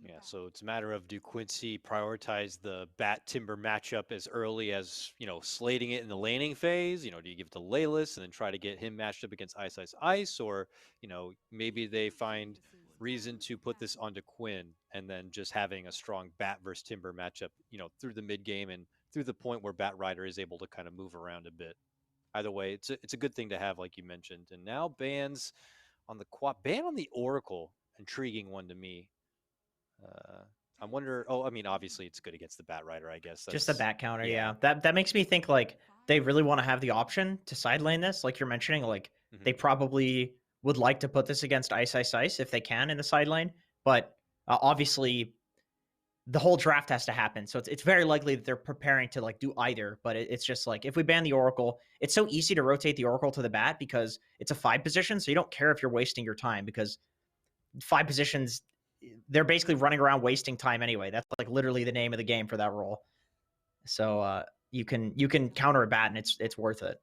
Yeah, so it's a matter of do Quincy prioritize the Bat Timber matchup as early as, slating it in the laning phase? Do you give it to Laylis and then try to get him matched up against Ice Ice Ice? Or, maybe they find reason to put this onto Quinn and then just having a strong Bat versus Timber matchup, through the mid game and through the point where Bat Rider is able to kind of move around a bit. Either way, it's a good thing to have, like you mentioned. And now bans on the ban on the Oracle, intriguing one to me. Uh, I wonder. Oh, I mean, obviously, it's good against the Bat Rider. I guess Just the that's bat counter, yeah. That makes me think like they really want to have the option to side lane this, like you're mentioning. Like they probably would like to put this against Ice Ice Ice if they can in the side lane, but obviously the whole draft has to happen, so it's very likely that they're preparing to like do either. But it's just like if we ban the Oracle, it's so easy to rotate the Oracle to the bat because it's a 5 position, so you don't care if you're wasting your time because 5 positions, they're basically running around wasting time anyway. That's like literally the name of the game for that role. So you can counter a bat and it's worth it.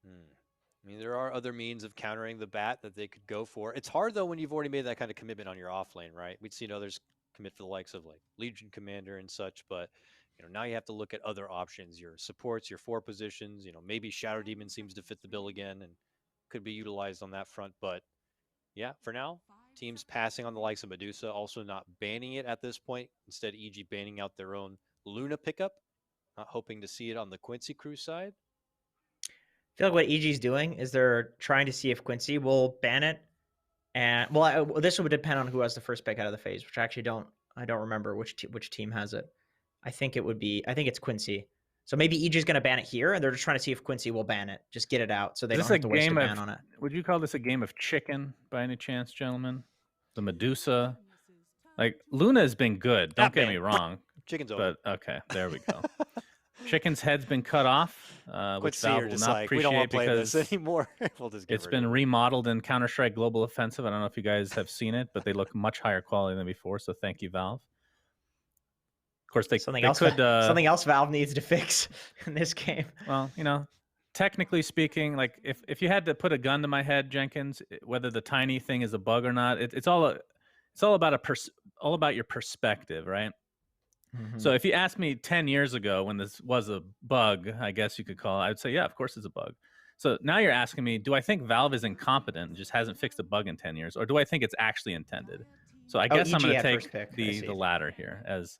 I mean, there are other means of countering the bat that they could go for. It's hard though when you've already made that kind of commitment on your off lane, right? We'd seen others commit for the likes of like Legion Commander and such, but now you have to look at other options, your supports, your 4 positions. Maybe Shadow Demon seems to fit the bill again and could be utilized on that front. But yeah, for now, teams passing on the likes of Medusa, also not banning it at this point. Instead, EG banning out their own Luna pickup, not hoping to see it on the Quincy crew side. I feel like what EG's doing is they're trying to see if Quincy will ban it. And this would depend on who has the first pick out of the phase, which I actually don't remember which team has it. I think it's Quincy. So maybe EG's going to ban it here, and they're just trying to see if Quincy will ban it. Just get it out so they don't have to waste a ban on it. Would you call this a game of chicken by any chance, gentlemen? The Medusa, like Luna has been good. Don't get me wrong. Chicken's over. But okay, there we go. Chicken's head's been cut off, which Valve will not appreciate, we don't want to play because this anymore. We'll just it's been remodeled in Counter-Strike Global Offensive. I don't know if you guys have seen it, but they look much higher quality than before. So thank you, Valve. Of course, something else Valve needs to fix in this game. Well, technically speaking, like if you had to put a gun to my head, Jenkins, whether the tiny thing is a bug or not, it's all about your perspective, right? Mm-hmm. So if you asked me 10 years ago when this was a bug, I guess you could call it, I would say, yeah, of course it's a bug. So now you're asking me, do I think Valve is incompetent and just hasn't fixed a bug in 10 years? Or do I think it's actually intended? So I guess I'm going to take the latter here as,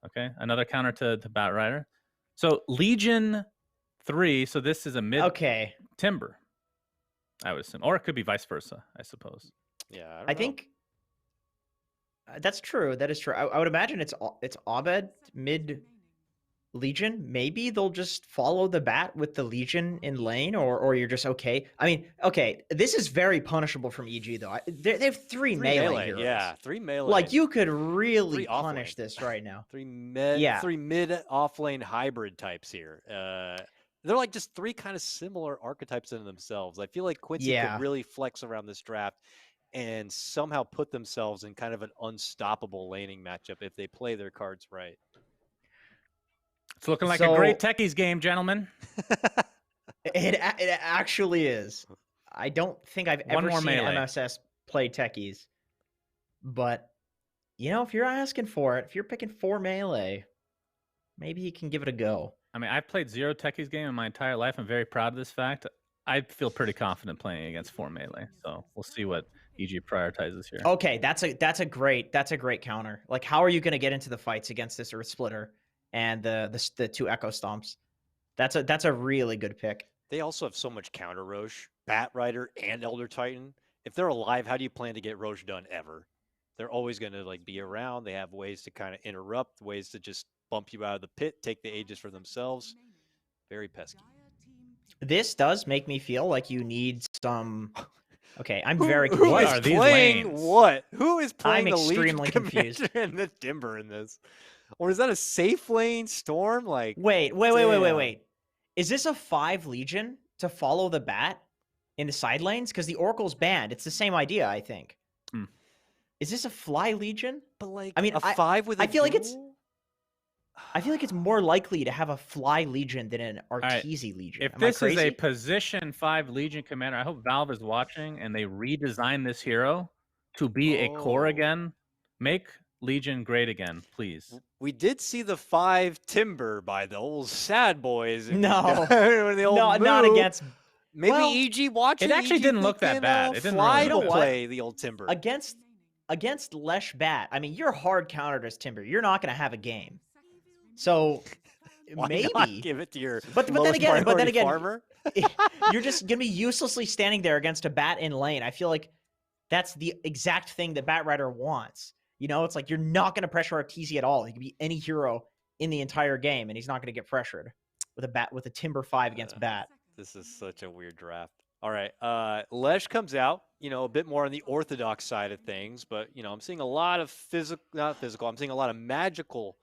okay, another counter to Bat Rider. So Legion 3, so this is a mid Timber, I would assume. Or it could be vice versa, I suppose. Yeah, I think that's true. That is true. I would imagine it's Abed mid Legion. Maybe they'll just follow the bat with the Legion in lane, or you're just okay. I mean, okay, this is very punishable from EG though. They have three melee heroes. Yeah, 3 melee. Like you could really punish this right now. 3 mid off lane hybrid types here. They're like just 3 kind of similar archetypes in themselves. I feel like Quincy could really flex around this draft and somehow put themselves in kind of an unstoppable laning matchup if they play their cards right. It's looking like a great techies game, gentlemen. It actually is. I don't think I've ever seen MSS play techies. But, if you're asking for it, if you're picking 4 melee, maybe you can give it a go. I mean, I've played 0 techies game in my entire life. I'm very proud of this fact. I feel pretty confident playing against 4 melee. So we'll see what EG prioritizes here. Okay, that's a great counter. Like, how are you going to get into the fights against this Earth Splitter and the 2 Echo Stomps? That's a really good pick. They also have so much counter Roche, Bat Rider, and Elder Titan. If they're alive, how do you plan to get Roche done ever? They're always going to be around. They have ways to kind of interrupt, ways to just bump you out of the pit, take the Aegis for themselves. Very pesky. This does make me feel like you need some. Okay, I'm very confused. Who is playing what? Who is playing I'm extremely the confused. And the Timber in this? Or is that a safe lane Storm? Like, wait. Is this a 5 Legion to follow the bat in the side lanes? Because the Oracle's banned. It's the same idea, I think. Is this a Fly Legion? But like, I mean, a 5 with a I feel like it's more likely to have a Fly Legion than an Arteezy Legion. If this is a position 5 Legion commander, I hope Valve is watching and they redesign this hero to be a core Oh. again. Make Legion great again, please. We did see the 5 Timber by the old sad boys. No. The old No, not Moo. against. Maybe Well, EG watching. it actually EG didn't look that thinking, bad. It didn't Fly really to look that bad. play the old Timber. Against Lesh Bat. I mean, you're hard countered as Timber. You're not going to have a game. So Why maybe not give it to your but then lowest again, priority farmer? you're just going to be uselessly standing there against a bat in lane. I feel like that's the exact thing that Batrider wants. You know, it's like you're not going to pressure Arteezy at all. He could be any hero in the entire game, and he's not going to get pressured with a Timber 5 against Bat. This is such a weird draft. All right. Lesh comes out, a bit more on the orthodox side of things, but, I'm seeing a lot of not physical, I'm seeing a lot of magical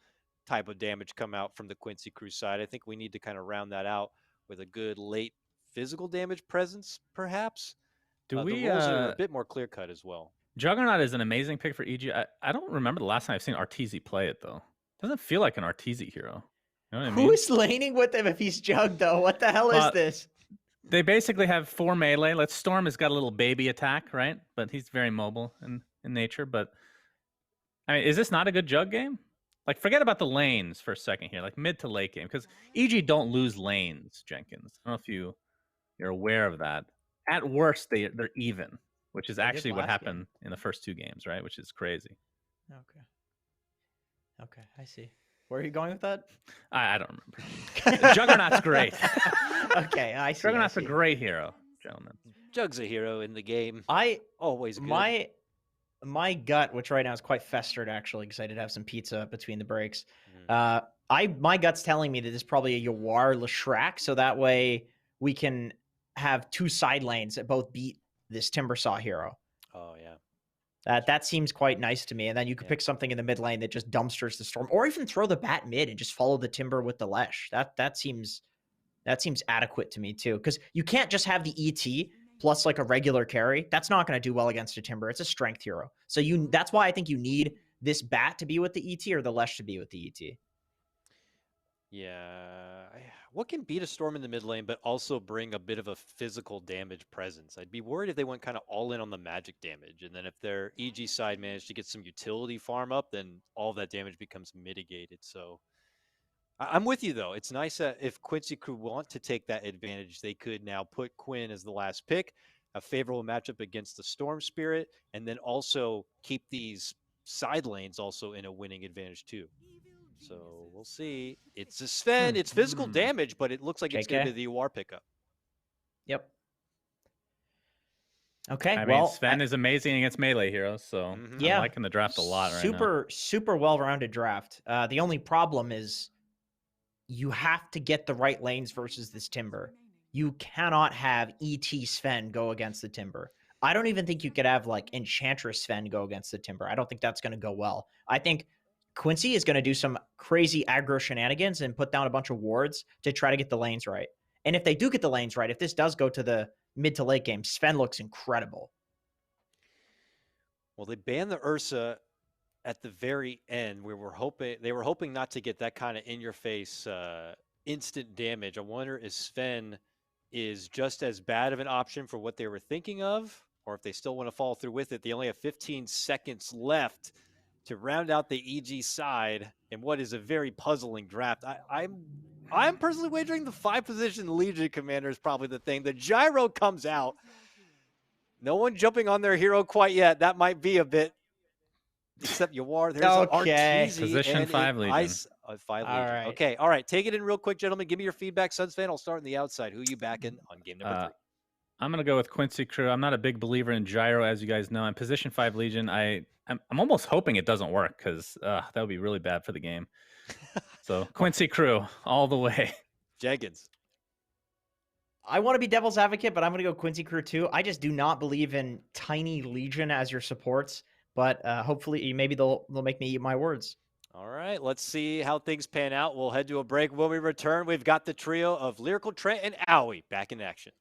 type of damage come out from the Quincy Crew side. I think we need to kind of round that out with a good late physical damage presence, perhaps. Do The we rules are a bit more clear-cut as well. Juggernaut is an amazing pick for EG. I don't remember the last time I've seen Arteezy play it, though. Doesn't feel like an Arteezy hero. You know what I mean? Who's laning with him if he's Jug, though? What the hell is this? They basically have 4 melee. Storm has got a little baby attack, right? But he's very mobile in nature. But, I mean, is this not a good Jug game? Like, forget about the lanes for a second here. Like, mid to late game. Because EG don't lose lanes, Jenkins. I don't know if you're aware of that. At worst, they're even, which is actually what happened in the first 2 games, right? Which is crazy. Okay, I see. Where are you going with that? I don't remember. Juggernaut's great. Okay, I see. Juggernaut's a great hero, gentlemen. Jug's a hero in the game. Always good. My gut, which right now is quite festered actually, because I did have some pizza between the breaks. My gut's telling me that this is probably a Yawar Leshrac, so that way we can have 2 side lanes that both beat this Timbersaw hero. Oh yeah. That seems quite nice to me. And then you could pick something in the mid lane that just dumpsters the Storm, or even throw the Bat mid and just follow the Timber with the Lesh. That seems adequate to me too, because you can't just have the ET plus like a regular carry. That's not going to do well against a Timber. It's a strength hero. So that's why I think you need this Bat to be with the ET or the Lesh to be with the ET. Yeah. What can beat a Storm in the mid lane, but also bring a bit of a physical damage presence? I'd be worried if they went kind of all in on the magic damage. And then if their EG side managed to get some utility farm up, then all of that damage becomes mitigated. So I'm with you, though. It's nice that if Quincy Crew want to take that advantage, they could now put Quinn as the last pick, a favorable matchup against the Storm Spirit, and then also keep these side lanes also in a winning advantage, too. So we'll see. It's a Sven. It's physical damage, but it looks like it's going to be the UR pickup. Yep. Okay. I mean, Sven is amazing against melee heroes, so I'm liking the draft a lot right now. Super well-rounded draft. The only problem is you have to get the right lanes versus this Timber. You cannot have ET Sven go against the Timber. I don't even think you could have like Enchantress Sven go against the Timber. I don't think that's going to go well. I think Quincy is going to do some crazy aggro shenanigans and put down a bunch of wards to try to get the lanes right. And if they do get the lanes right, if this does go to the mid to late game, Sven looks incredible. Well, they banned the Ursa at the very end. They were hoping not to get that kind of in-your-face instant damage. I wonder if Sven is just as bad of an option for what they were thinking of, or if they still want to follow through with it. They only have 15 seconds left to round out the EG side in what is a very puzzling draft. I'm personally wagering the 5-position Legion Commander is probably the thing. The Gyro comes out. No one jumping on their hero quite yet. That might be a bit, except Yawar. There's Arteezy. Position 5 Legion. 5 Legion. Okay, all right. Take it in real quick, gentlemen. Give me your feedback. Suns fan, I'll start on the outside. Who are you backing on game number 3? I'm going to go with Quincy Crew. I'm not a big believer in Gyro, as you guys know. I'm position 5 Legion. I'm almost hoping it doesn't work because that would be really bad for the game. So Quincy Crew all the way. Jenkins. I want to be devil's advocate, but I'm going to go Quincy Crew too. I just do not believe in tiny Legion as your supports, but hopefully maybe they'll make me eat my words. All right, let's see how things pan out. We'll head to a break. When we return, we've got the trio of Lyrical Trent and Aui back in action.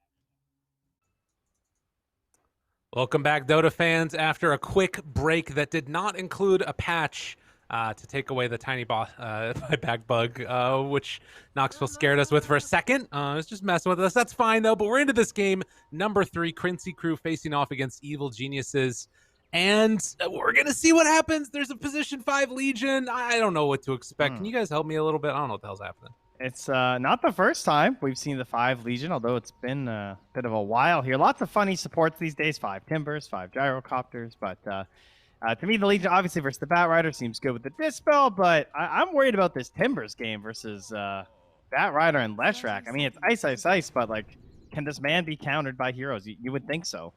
Welcome back, Dota fans. After a quick break that did not include a patch to take away the tiny buyback bug, which Knoxville scared us with for a second. It's just messing with us. That's fine, though. But we're into this game. Number 3, Quincy Crew facing off against Evil Geniuses. And we're going to see what happens. There's a position 5 Legion. I don't know what to expect. Can you guys help me a little bit? I don't know what the hell's happening. It's not the first time we've seen the 5 Legion, although it's been a bit of a while here. Lots of funny supports these days. 5 Timbers, 5 Gyrocopters. But to me, the Legion, obviously, versus the Batrider seems good with the Dispel. But I'm worried about this Timbers game versus Batrider and Leshrac. I mean, it's ice, ice, ice, but, like, can this man be countered by heroes? You would think so.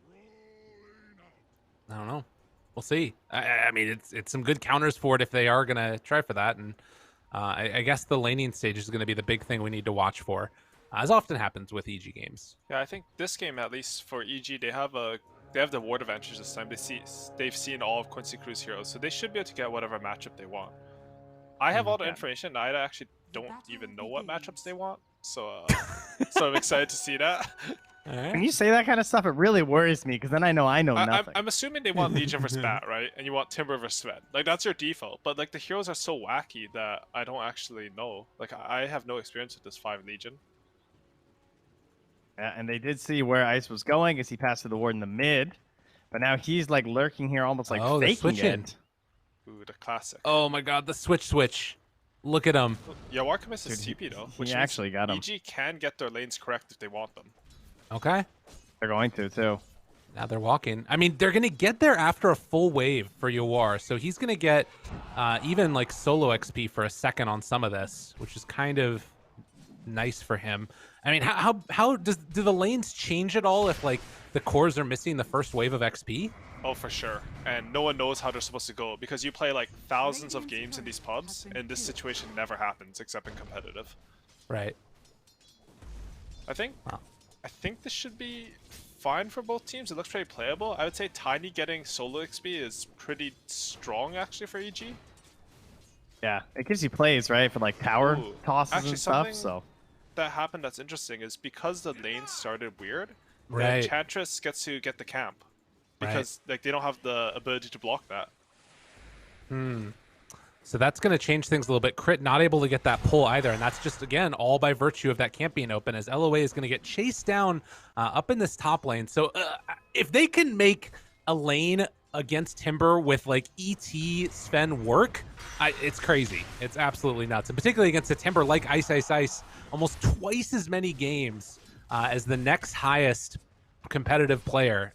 I don't know. We'll see. I mean, it's some good counters for it if they are going to try for that. And I guess the laning stage is going to be the big thing we need to watch for, as often happens with EG games. Yeah, I think this game, at least for EG, they have the ward advantage this time. They've seen all of Quincy Crew's heroes, so they should be able to get whatever matchup they want. I have all the information. I actually don't even know what matchups they want, so so I'm excited to see that. Right. When you say that kind of stuff, it really worries me because then I know nothing. I'm assuming they want Legion versus Bat, right? And you want Timber versus Sven. Like, that's your default. But, like, the heroes are so wacky that I don't actually know. Like, I have no experience with this 5 Legion. Yeah, and they did see where Ice was going as he passed to the ward in the mid. But now he's, like, lurking here, almost like faking switching. it. Ooh, the classic. Oh my god, the switch. Look at him. Yeah, Warcommist is TP, though. Which He actually got him. EG can get their lanes correct if they want them. Okay. They're going to, too. Now they're walking. I mean, they're going to get there after a full wave for Yawar. So he's going to get even like solo XP for a second on some of this, which is kind of nice for him. I mean, how do the lanes change at all if like the cores are missing the first wave of XP? Oh, for sure. And no one knows how they're supposed to go because you play like thousands of games in these pubs, and this situation never happens except in competitive. Right. I think this should be fine for both teams. It looks pretty playable. I would say Tiny getting solo XP is pretty strong actually for EG. Yeah, it gives you plays, right, for like tower tosses actually, and stuff. something So that happened that's interesting is because the lane started weird, Right. the Enchantress gets to get the camp because like they don't have the ability to block that. So that's going to change things a little bit. Crit not able to get that pull either, and that's just, again, all by virtue of that camp being open, as LOA is going to get chased down up in this top lane. So if they can make a lane against Timber with, like, ET Sven work, it's crazy. It's absolutely nuts. And particularly against a Timber like Ice Ice Ice, almost twice as many games as the next highest competitive player.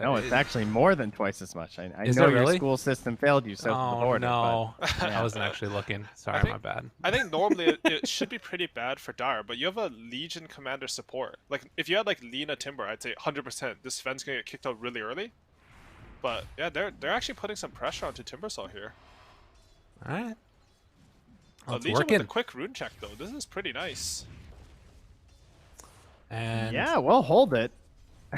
no, it's actually more than twice as much. I Is know it your really? school system failed you south of the border. No, But, I wasn't actually looking. Sorry, my bad. I think normally it should be pretty bad for Dire, but you have a Legion commander support. Like, if you had like Lina Timber, I'd say 100% this Sven's gonna get kicked out really early. But yeah, they're actually putting some pressure onto Timbersaw here. All right. Well, it's Legion working. with a quick rune check though. This is pretty nice. And yeah, we'll hold it.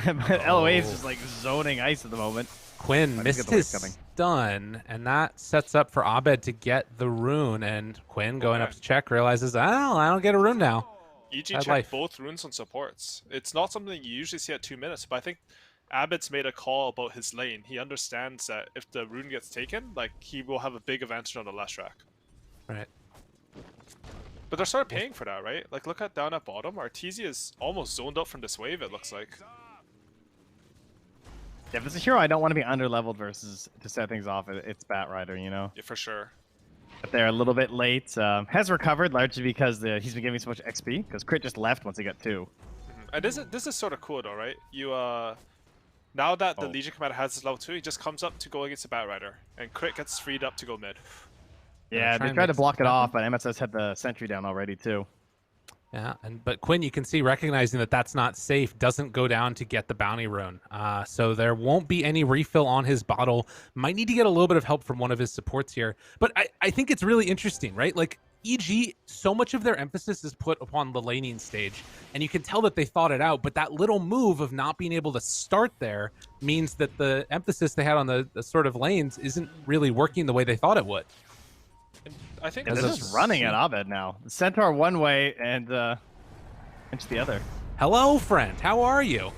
But LOA is just like zoning Ice at the moment. Quinn I missed get the wave his coming. stun, and that sets up for Abed to get the rune. And Quinn going up to check realizes, oh, I don't get a rune now. EG Bad checked life. both runes on supports. It's not something you usually see at 2 minutes, but I think Abed's made a call about his lane. He understands that if the rune gets taken, like, he will have a big advantage on the Leshrac. Right. But they're sort of paying for that, right? Like, look at down at bottom. Arteezy is almost zoned out from this wave, it looks like. Yeah, if it's a hero I don't want to be underleveled versus to set things off, it's Batrider, you know? Yeah, for sure. But they're a little bit late. Has recovered largely because he's been giving so much XP, because Crit just left once he got 2. And this is sort of cool though, right? You now that the Legion Commander has his level 2, he just comes up to go against the Batrider, and Crit gets freed up to go mid. Yeah, try they and tried to mix block it it up. off, but MSS had the sentry down already too. Yeah, but Quinn, you can see recognizing that that's not safe, doesn't go down to get the bounty rune. So there won't be any refill on his bottle. Might need to get a little bit of help from one of his supports here. But I think it's really interesting, right? Like, EG, so much of their emphasis is put upon the laning stage, and you can tell that they thought it out, but that little move of not being able to start there means that the emphasis they had on the sort of lanes isn't really working the way they thought it would. And I think They're this just is running at Abed now. The Centaur one way and Inch the other. Hello, friend. How are you?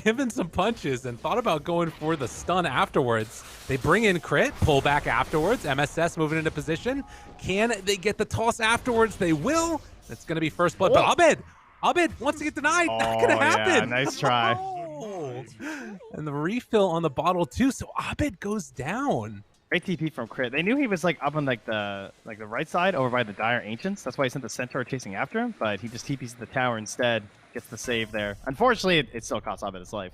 Given some punches and thought about going for the stun afterwards. They bring in Crit, pull back afterwards. MSS moving into position. Can they get the toss afterwards? They will. It's going to be first blood. But Abed wants to get denied. Not going to happen. Yeah, nice try. No. And the refill on the bottle too. So Abed goes down. Great TP from Crit. They knew he was like up on like the right side over by the Dire Ancients. That's why he sent the Centaur chasing after him, but he just TPs the tower instead, gets the save there. Unfortunately, it still costs Abed his life.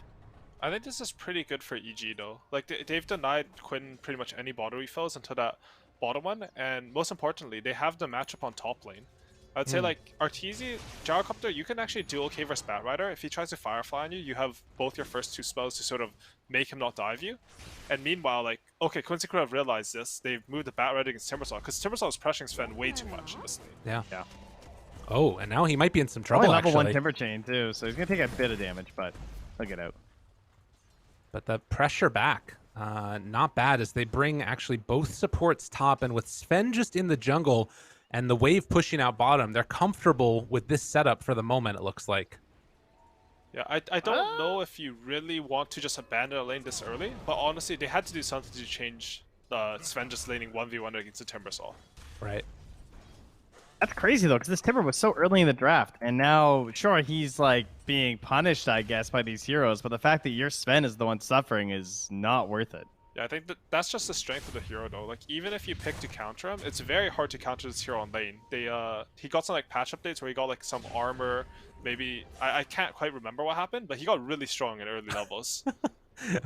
I think this is pretty good for EG though. Like they've denied Quinn pretty much any bottom refills until that bottom one, and most importantly, they have the matchup on top lane. I'd say like Arteezy, Gyrocopter, you can actually do okay versus Batrider. If he tries to Firefly on you, you have both your first 2 spells to sort of make him not dive you. And meanwhile, like, okay, Quincy could have realized this. They've moved the Batrider against Timbersaw, because Timbersaw is pressuring Sven way too much in this lane. Yeah. Oh, and now he might be in some trouble, Only level actually. 1 Timber Chain, too, so he's going to take a bit of damage, but he'll get out. But the pressure back, not bad, as they bring actually both supports top, and with Sven just in the jungle and the wave pushing out bottom, they're comfortable with this setup for the moment, it looks like. Yeah, I don't know if you really want to just abandon a lane this early, but honestly, they had to do something to change Sven just laning 1v1 against the Timbersaw. Right. That's crazy, though, because this Timber was so early in the draft, and now, sure, he's, like, being punished, I guess, by these heroes, but the fact that your Sven is the one suffering is not worth it. Yeah, I think that's just the strength of the hero, though. Like, even if you pick to counter him, it's very hard to counter this hero on lane. He got some, like, patch updates where he got, like, some armor, maybe... I can't quite remember what happened, but he got really strong in early levels.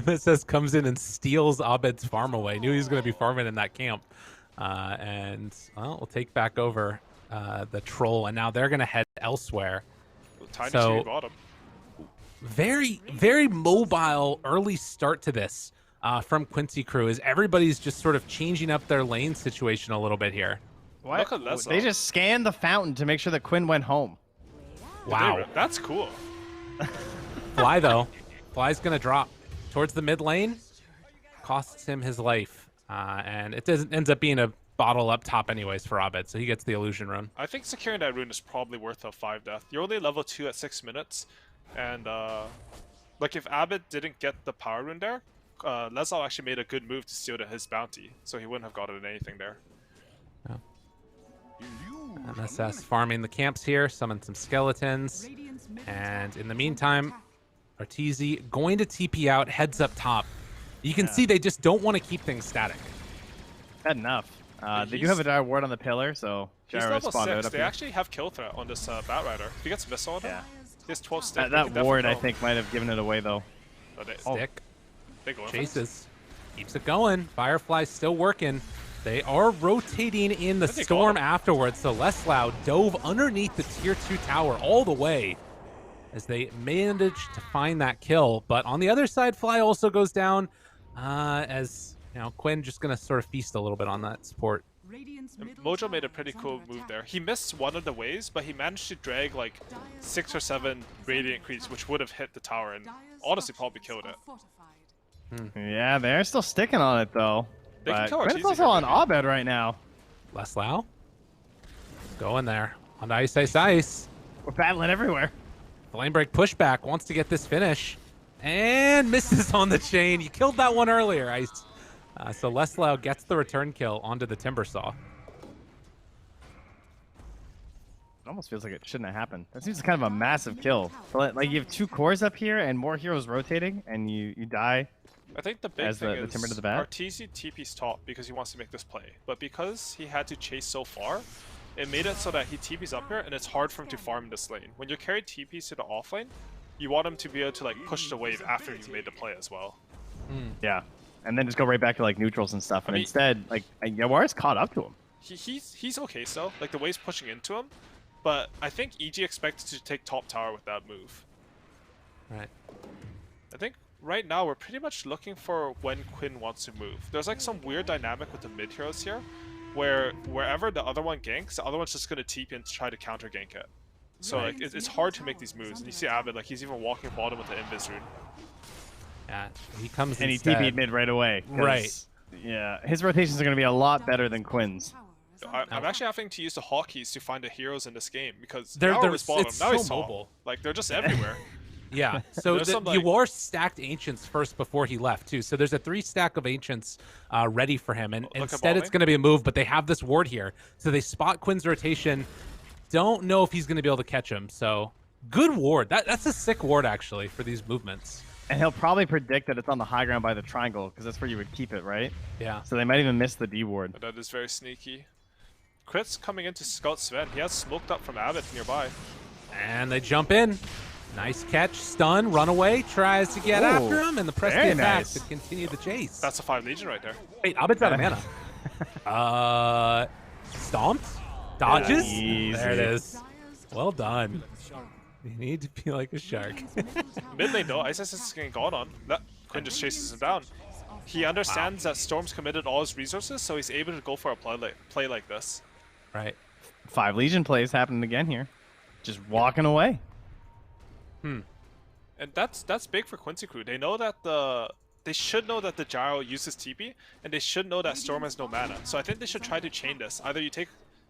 This says comes in and steals Abed's farm away. Knew he was going to be farming in that camp. And, well, we'll take back over the troll, and now they're going to head elsewhere. Tiny So, bottom. very, very mobile early start to this. From Quincy crew, is everybody's just sort of changing up their lane situation a little bit here. What? Look at Leslie. They just scanned the fountain to make sure that Quinn went home. Wow. That's cool. Fly, though. Fly's going to drop towards the mid lane. Costs him his life. And it ends up being a bottle up top anyways for Abed, so he gets the illusion rune. I think securing that rune is probably worth a 5 death. You're only level 2 at 6 minutes, and like if Abed didn't get the power rune there, Leslie actually made a good move to steal his bounty, so he wouldn't have gotten anything there. Yeah. MSS farming the camps here, summon some skeletons, and in the meantime, Arteezy going to TP out, heads up top. You can see they just don't want to keep things static. Bad enough. They do have a dire ward on the pillar, so He's Gyro level spawned 6. out up They here. actually have kill threat on this Batrider. If he gets missile on him, he has 12 stick. That ward, I think, might have given it away, though. Stick. They go in for Chases. Keeps it going. Firefly's still working. They are rotating in the storm afterwards, so Leslau dove underneath the tier 2 tower all the way as they managed to find that kill. But on the other side, Fly also goes down as, you know, Quinn just going to sort of feast a little bit on that support. Mojo made a pretty cool move there. He missed one of the waves, but he managed to drag like 6 or 7 radiant creeps, which would have hit the tower and honestly probably killed it. Yeah, they're still sticking on it, though. They can But kill Quinn's Arteezy also here, on maybe. Abed right now. Leslau. Going there. On ice, ice, ice. We're battling everywhere. Flame break pushback. Wants to get this finish. And misses on the chain. You killed that one earlier, Ice. So Leslau gets the return kill onto the Timbersaw. It almost feels like it shouldn't have happened. That seems kind of a massive kill. But, like, you have 2 cores up here and more heroes rotating, and you die. I think the big As thing the is timber to the bat? Arteezy TP's top because he wants to make this play. But because he had to chase so far, it made it so that he TP's up here and it's hard for him to farm this lane. When you carry TPs to the off lane, you want him to be able to like push the wave after you've made the play as well. Yeah. And then just go right back to, like, neutrals and stuff. And mean- instead, like, Yawar's caught up to him. He's okay still. Like the wave's pushing into him, but I think EG expected to take top tower with that move. Right. I think right now we're pretty much looking for when Quinn wants to move. There's like some weird dynamic with the mid heroes here, where wherever the other one ganks, the other one's just gonna TP and try to counter gank it. So like it's hard to make these moves. And you see Abed, like he's even walking bottom with the invis rune. Yeah, he comes And he instead. TP'd mid right away. 'cause, Right. Yeah, his rotations are going to be a lot better than Quinn's. I'm actually having to use the hotkeys to find the heroes in this game because They're- now they're- we're bottom. it's Now so he's top. mobile. Like they're just everywhere. Yeah, so There's some, like- Yawar stacked Ancients first before he left, too. So there's a 3 stack of Ancients ready for him. And Look at instead, it's Ballwing. going to be a move, but they have this ward here. So they spot Quinn's rotation. Don't know if he's going to be able to catch him. So good ward. That's a sick ward, actually, for these movements. And he'll probably predict that it's on the high ground by the triangle, because that's where you would keep it, right? Yeah. So they might even miss the D ward. But that is very sneaky. Crit's coming in to scout Sven. He has smoked up from Abbott nearby. And they jump in. Nice catch, stun, runaway, tries to get after him, and the press the very attack nice. to continue the chase. That's a 5 Legion right there. Wait, Abed's out of mana. Stomped? Dodges? Easy. There it is. Well done. You need to be like a shark. Mid lane though, Ice is getting gone on. Quinn just chases him down. He understands that Storm's committed all his resources, so he's able to go for a play like this. Right. 5 Legion plays happening again here. Just walking away. And that's big for Quincy Crew. They know that they should know that the Gyro uses TP, and they should know that Storm has no mana. So I think they should try to chain this. Either you take,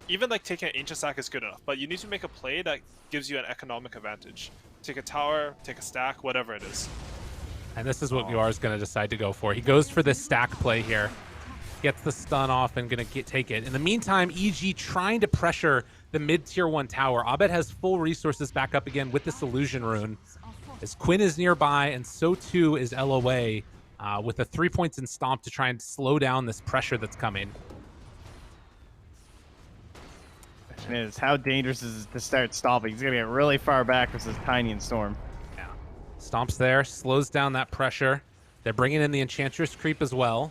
even like taking an Ancient Stack is good enough, but you need to make a play that gives you an economic advantage. Take a tower, take a stack, whatever it is. And this is what Guar is going to decide to go for. He goes for this stack play here. Gets the stun off and going to take it. In the meantime, EG trying to pressure the mid-tier 1 tower. Abed has full resources back up again with this Illusion Rune. As Quinn is nearby, and so too is LOA, with the 3 points in Stomp to try and slow down this pressure that's coming. Question is, how dangerous is it to start stomping? He's going to get really far back versus Tiny and Storm. Yeah. Stomps there, slows down that pressure. They're bringing in the Enchantress creep as well.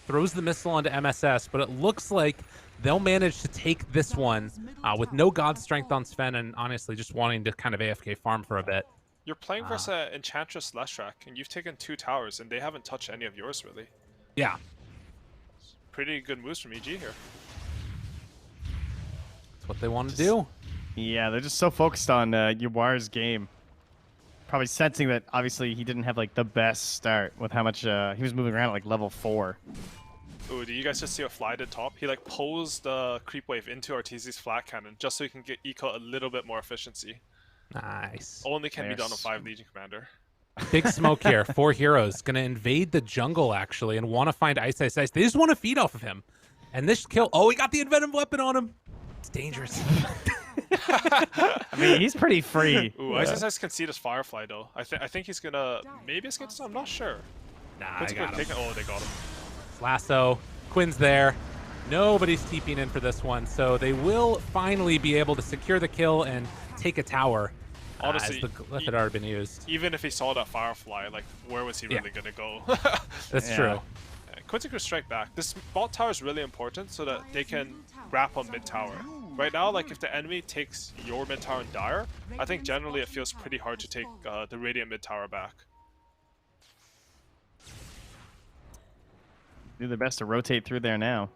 Throws the missile onto MSS, but it looks like they'll manage to take this one with no God Strength on Sven, and honestly just wanting to kind of AFK farm for a bit. You're playing versus an Enchantress Leshrac, and you've taken 2 towers, and they haven't touched any of yours really. Yeah. Pretty good moves from EG here. That's what they want to do. Yeah, they're just so focused on Yuwar's game. Probably sensing that obviously he didn't have like the best start with how much he was moving around at like level 4. Ooh, do you guys just see what Fly did top? He like posed the creep wave into Arteezy's flat cannon just so he can get eco a little bit more efficiency. Nice. Only can be done on 5 Legion Commander. Big smoke here. 4 heroes going to invade the jungle actually and want to find Ice Ice Ice. They just want to feed off of him. And this kill, oh, he got the envenom weapon on him. It's dangerous. I mean, he's pretty free. Ooh, Ice Ice can see this Firefly though. I think he's gonna maybe escape this. I'm not sure. Nah, I got him. Oh, they got him. Lasso. Quinn's there. Nobody's TPing in for this one, so they will finally be able to secure the kill and take a tower. Honestly, as the glyph had already been used. Even if he saw that Firefly, like, where was he really gonna go? That's true. Quincy could strike back. This bot tower is really important so that they can wrap on mid tower. Right now, like if the enemy takes your mid tower and Dire, I think generally it feels pretty hard to take the Radiant mid tower back. Do their best to rotate through there now.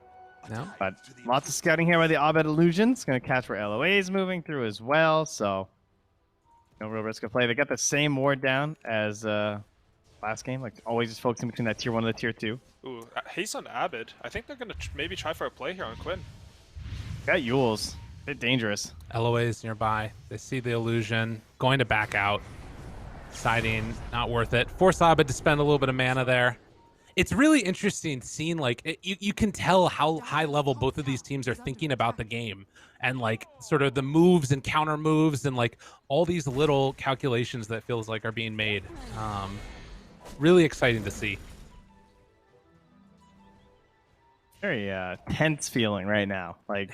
No. But lots of scouting here by the Abed Illusions. Going to catch where LOA is moving through as well, so no real risk of play. They got the same ward down as last game, like always just focusing between that tier 1 and the tier 2. Ooh, haste on Abed. I think they're gonna maybe try for a play here on Quinn. Got Yules. Bit dangerous. LOA is nearby. They see the illusion. Going to back out. Deciding not worth it. Force Abed to spend a little bit of mana there. It's really interesting seeing, like, you can tell how high level both of these teams are thinking about the game. And, like, sort of the moves and counter moves and, like, all these little calculations that feels like are being made. Really exciting to see. Very tense feeling right now. Like,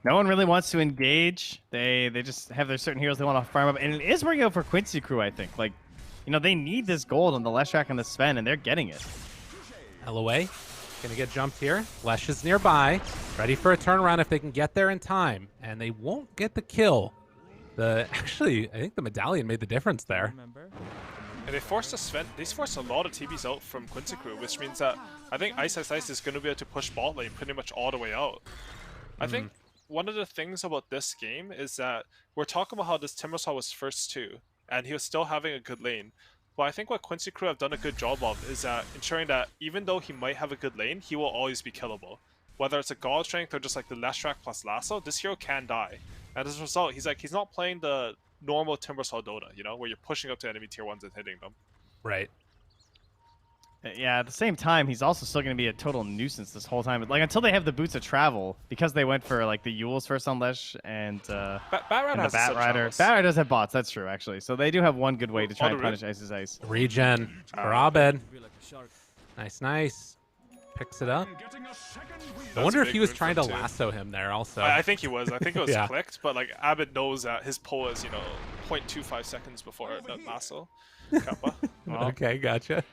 no one really wants to engage. They just have their certain heroes they want to farm up. And it is working out for Quincy Crew, I think. Like, you know, they need this gold on the Leshrac and the Sven, and they're getting it. LOA gonna get jumped here. Lesh is nearby, ready for a turnaround if they can get there in time, and they won't get the kill. Actually, I think the medallion made the difference there. And they forced a Sven. They forced a lot of TBs out from Quincy Crew, which means that I think Ice Ice Ice is going to be able to push bot lane pretty much all the way out. I think one of the things about this game is that we're talking about how this Timbersaw was first 2, and he was still having a good lane. But I think what Quincy Crew have done a good job of is ensuring that even though he might have a good lane, he will always be killable. Whether it's a God Strength or just like the Leshrac plus Lasso, this hero can die. And as a result, he's not playing the normal Timbersaw Dota, you know, where you're pushing up to enemy tier 1s and hitting them. Right. Yeah, at the same time, he's also still going to be a total nuisance this whole time. Like, until they have the boots of travel, because they went for, like, the Yules first on Lesh and the Bat Rider. Bat Rider does have bots, that's true, actually. So they do have one good way to try and punish Ice's Ice. Regen for Abed. Nice, nice. Picks it up. I wonder if he was trying to lasso him there also. I think he was. I think it was Yeah. clicked, but like Abed knows that his pull is, 0.25 seconds before the lasso. Kappa. Okay, gotcha.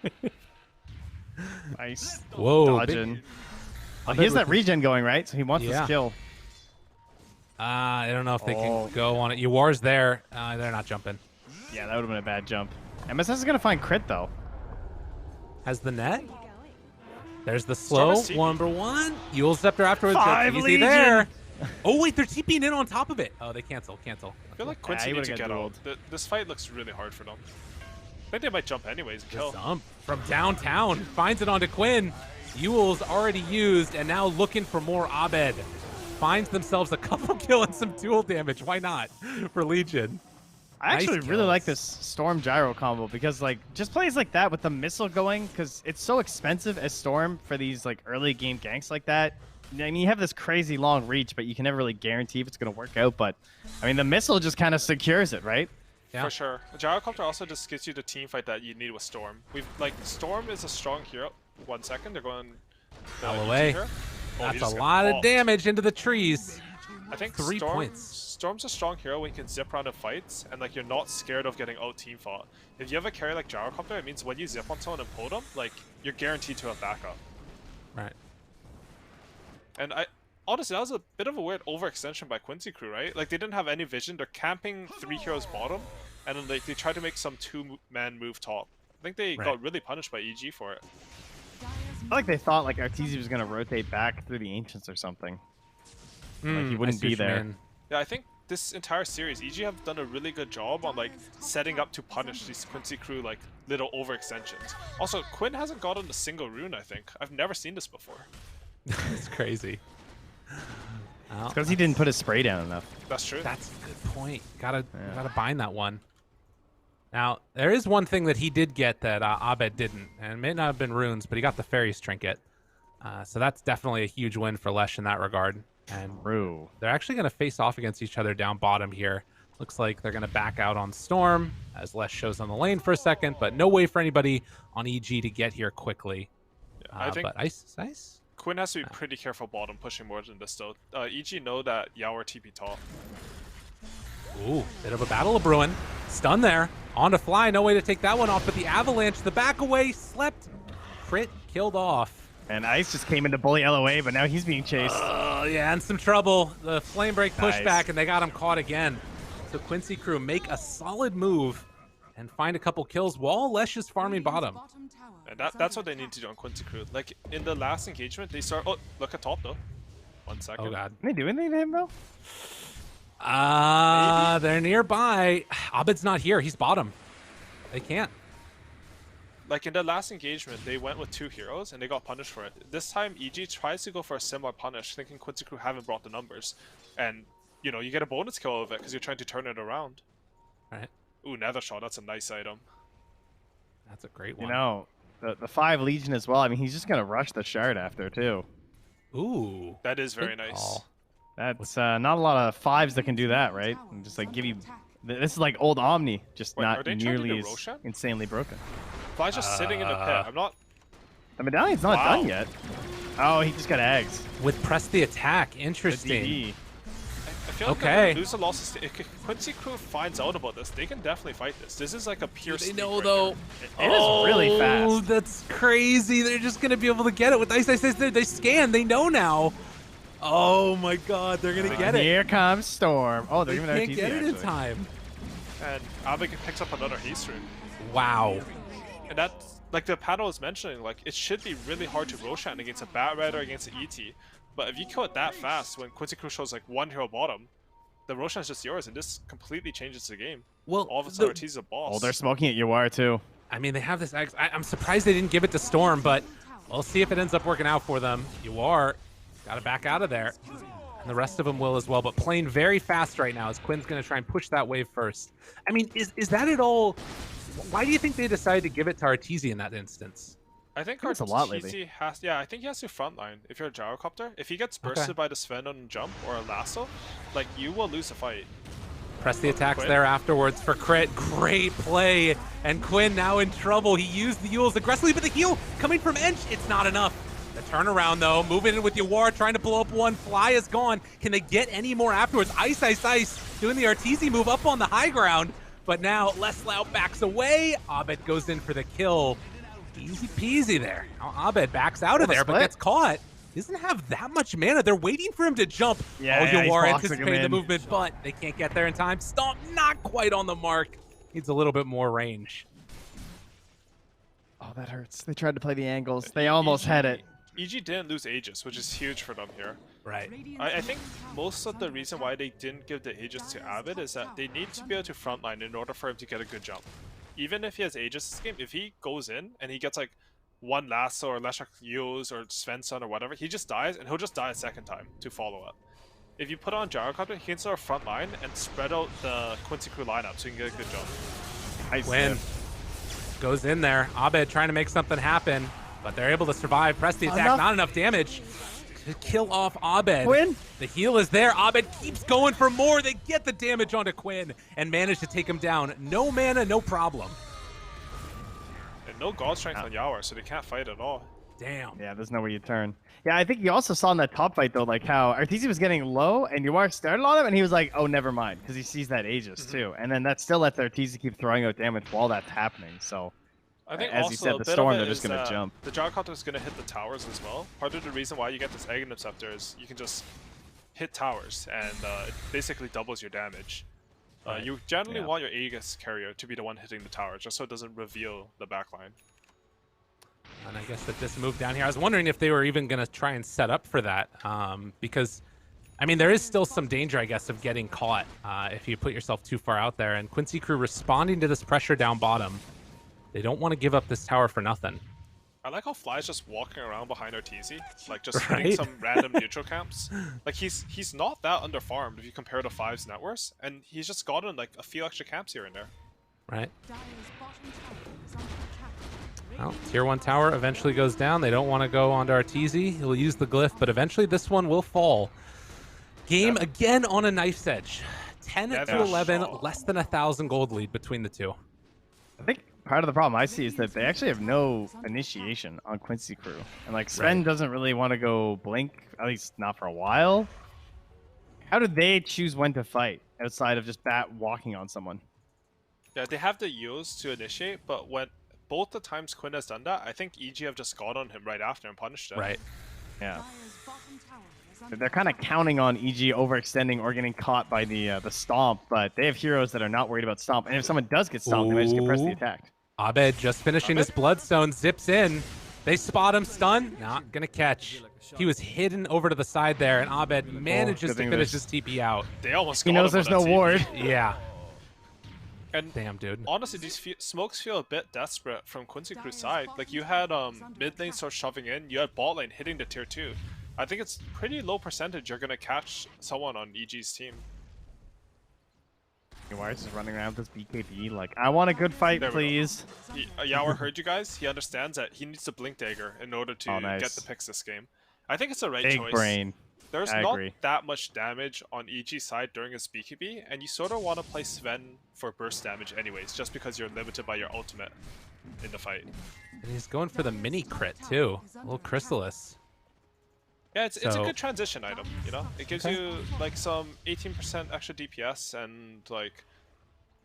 Ice. Whoa. Dodging. He has that regen going, right? So he wants this kill. I don't know if they can go on it. Yuar's there. They're not jumping. Yeah, that would have been a bad jump. MSS is going to find crit, though. Has the net. There's the slow number one. Yule Scepter afterwards. Easy Legion. there. Oh, wait, they're TPing in on top of it. Oh, they cancel. I feel like Quincy needs to get out. This fight looks really hard for them. I think they might jump anyways and kill. Jump from downtown. Finds it onto Quinn. Yule's already used and now looking for more Abed. Finds themselves a couple kill and some dual damage. Why not for Legion? I actually really like this Storm Gyro combo because, like, just plays like that with the missile going, because it's so expensive as Storm for these, like, early game ganks like that. I mean, you have this crazy long reach, but you can never really guarantee if it's going to work out. But, I mean, the missile just kind of secures it, right? Yeah. For sure. Gyrocopter also just gives you the team fight that you need with Storm. Storm is a strong hero. 1 second, they're going all away. That's a lot of damage into the trees. I think 3 points. Storm's a strong hero when you can zip around in fights and like you're not scared of getting out team fought. If you have a carry like Gyrocopter, it means when you zip on someone and pull them, like you're guaranteed to have backup. Right. And honestly, that was a bit of a weird overextension by Quincy crew, right? Like they didn't have any vision. They're camping 3 heroes bottom, and then they tried to make some 2-man move top. I think they got really punished by EG for it. I feel like they thought like Arteezy was going to rotate back through the Ancients or something. Like he wouldn't be there. Yeah, I think this entire series, EG have done a really good job on like setting up to punish these Quincy crew like little overextensions. Also, Quinn hasn't gotten a single rune, I think. I've never seen this before. It's crazy. It's because he didn't put his spray down enough. That's true. That's a good point. Gotta bind that one. Now, there is one thing that he did get that Abed didn't, and it may not have been runes, but he got the Fairies Trinket. So that's definitely a huge win for Lesh in that regard. And they're actually going to face off against each other down bottom here. Looks like they're going to back out on Storm, as Lesh shows on the lane for a second, but no way for anybody on EG to get here quickly. Yeah, I think but Ice? Quinn has to be pretty careful bottom, pushing more than this though. EG know that Yaoer TP top. Ooh, bit of a battle of brewing. Stun there. On to Fly, no way to take that one off, but the Avalanche, the back away, slept. Crit killed off. And Ice just came in to bully LOA, but now he's being chased. Oh, yeah, and some trouble. The Flame Break pushback, and they got him caught again. So Quincy crew make a solid move and find a couple kills while Lesh is farming bottom. And that's what they need to do on Quincy crew. Like, in the last engagement, they start... Oh, look at top, though. 1 second. Oh, God. Can they do anything to him, though? They're nearby. Abed's not here. He's bottom. They can't. Like in the last engagement, they went with 2 heroes and they got punished for it. This time, EG tries to go for a similar punish, thinking Quincy crew haven't brought the numbers. And, you get a bonus kill out of it because you're trying to turn it around. Right. Ooh, Nether Shot, that's a nice item. That's a great one. The 5 Legion as well. I mean, he's just going to rush the Shard after, too. Ooh. That is very nice. Call. That's not a lot of 5s that can do that, right? And just like give you... This is like old Omni, just not nearly as insanely broken. Fly's just sitting in the pit. I'm not... The medallion's not done yet. Oh, he just got eggs. With press the attack. Interesting. I feel like they're gonna lose a loss. If Quincy crew finds out about this, they can definitely fight this. This is like a pure They know, though. It is really fast. Oh, that's crazy. They're just going to be able to get it with Ice. They scan. They know now. Oh, my God. They're going to get it. Here comes Storm. Oh, they're they giving can't get it in time. And Abed picks up another haste rune. Wow. And that's, like the panel is mentioning, like it should be really hard to Roshan against a Bat Rider, against an ET. But if you kill it that fast, when Quincy crew shows like 1 hero bottom, the Roshan's just yours, and this completely changes the game. Well, all of a sudden, Ortiz is a boss. Oh, they're smoking at Yuar too. I mean, they have this. I'm surprised they didn't give it to Storm, but we'll see if it ends up working out for them. Yuar got to back out of there, and the rest of them will as well. But playing very fast right now as Quinn's going to try and push that wave first. I mean, is that at all? Why do you think they decided to give it to Arteezy in that instance? I think It's a lot lately. Arteezy has. Yeah, I think he has to frontline. If you're a gyrocopter, if he gets bursted by the Sven on jump or a lasso, like you will lose a fight. Press the attacks Quinn? there afterwards for crit. Great play. And Quinn now in trouble. He used the Yules aggressively, but the heal coming from Ench, it's not enough. The turnaround though, moving in with Yawar, trying to blow up one. Fly is gone. Can they get any more afterwards? Ice, Ice, Ice doing the Arteezy move up on the high ground. But now Leslau backs away. Abed goes in for the kill. Easy peasy there. Now Abed backs out of there, but gets caught. He doesn't have that much mana. They're waiting for him to jump. Yeah, Yawar he's boxing anticipating him the in. movement, but they can't get there in time. Stomp, not quite on the mark. Needs a little bit more range. Oh, that hurts. They tried to play the angles. They almost had it. EG didn't lose Aegis, which is huge for them here. Right. I think most of the reason why they didn't give the Aegis to Abed is that they need to be able to frontline in order for him to get a good jump. Even if he has Aegis this game, if he goes in and he gets like one lasso or Leshak Yos or Svensson or whatever, he just dies and he'll just die a second time to follow up. If you put on Gyrocopter, he can start front line and spread out the Quincy crew lineup so he can get a good jump. Nice. Quinn goes in there. Abed trying to make something happen, but they're able to survive. Press the attack, not enough damage to kill off Abed. Quinn? The heal is there. Abed keeps going for more. They get the damage onto Quinn and manage to take him down. No mana, no problem. And no God Strength on Yawar, so they can't fight at all. Damn. Yeah, there's nowhere you turn. Yeah, I think you also saw in that top fight, though, like how Arteezy was getting low and Yawar started on him, and he was like, oh, never mind, because he sees that Aegis, too. And then that still lets Arteezy keep throwing out damage while that's happening, so... I think as also you said, a the bit storm, of it they're just is, going to jump. The Gyrocopter is going to hit the towers as well. Part of the reason why you get this Egg Interceptor is you can just hit towers, and it basically doubles your damage. You generally want your Aegis carrier to be the one hitting the tower, just so it doesn't reveal the backline. And I guess that this move down here, I was wondering if they were even going to try and set up for that, because, I mean, there is still some danger, I guess, of getting caught if you put yourself too far out there. And Quincy crew responding to this pressure down bottom. They don't want to give up this tower for nothing. I like how Fly's just walking around behind Arteezy, like just hitting some random neutral camps. Like he's not that underfarmed if you compare to Five's net worth, and he's just gotten like a few extra camps here and there. Right. Well, tier 1 tower eventually goes down. They don't want to go onto Arteezy. He'll use the glyph, but eventually this one will fall. Game again on a knife's edge. 10 to 11, less than 1,000 gold lead between the two. I think part of the problem I see is that they actually have no initiation on Quincy crew. And like Sven doesn't really want to go blink, at least not for a while. How do they choose when to fight outside of just Bat walking on someone? Yeah, they have the Eos to initiate, but when both the times Quinn has done that, I think EG have just got on him right after and punished him. Right. Yeah. They're kind of counting on EG overextending or getting caught by the stomp, but they have heroes that are not worried about stomp. And if someone does get stomped, they might just get press the attack. Abed just finishing his Bloodstone, zips in. They spot him, stun, not gonna catch. He was hidden over to the side there, and Abed manages to finish his TP out. They almost He knows there's no ward. Yeah. And damn, dude. Honestly, these smokes feel a bit desperate from Quincy Crew's side. Like you had mid lane start shoving in, you had bot lane hitting the tier 2. I think it's pretty low percentage you're gonna catch someone on EG's team. Why is running around with this BKB? Like, I want a good fight, please. Yawar heard you guys. He understands that he needs to blink dagger in order to get the picks this game. I think it's the right choice. Big brain. There's not that much damage on EG's side during his BKB, and you sort of want to play Sven for burst damage anyways, just because you're limited by your ultimate in the fight. And he's going for the mini crit too. A little Chrysalis. Yeah, it's a good transition item, you know? It gives you like some 18% extra DPS, and like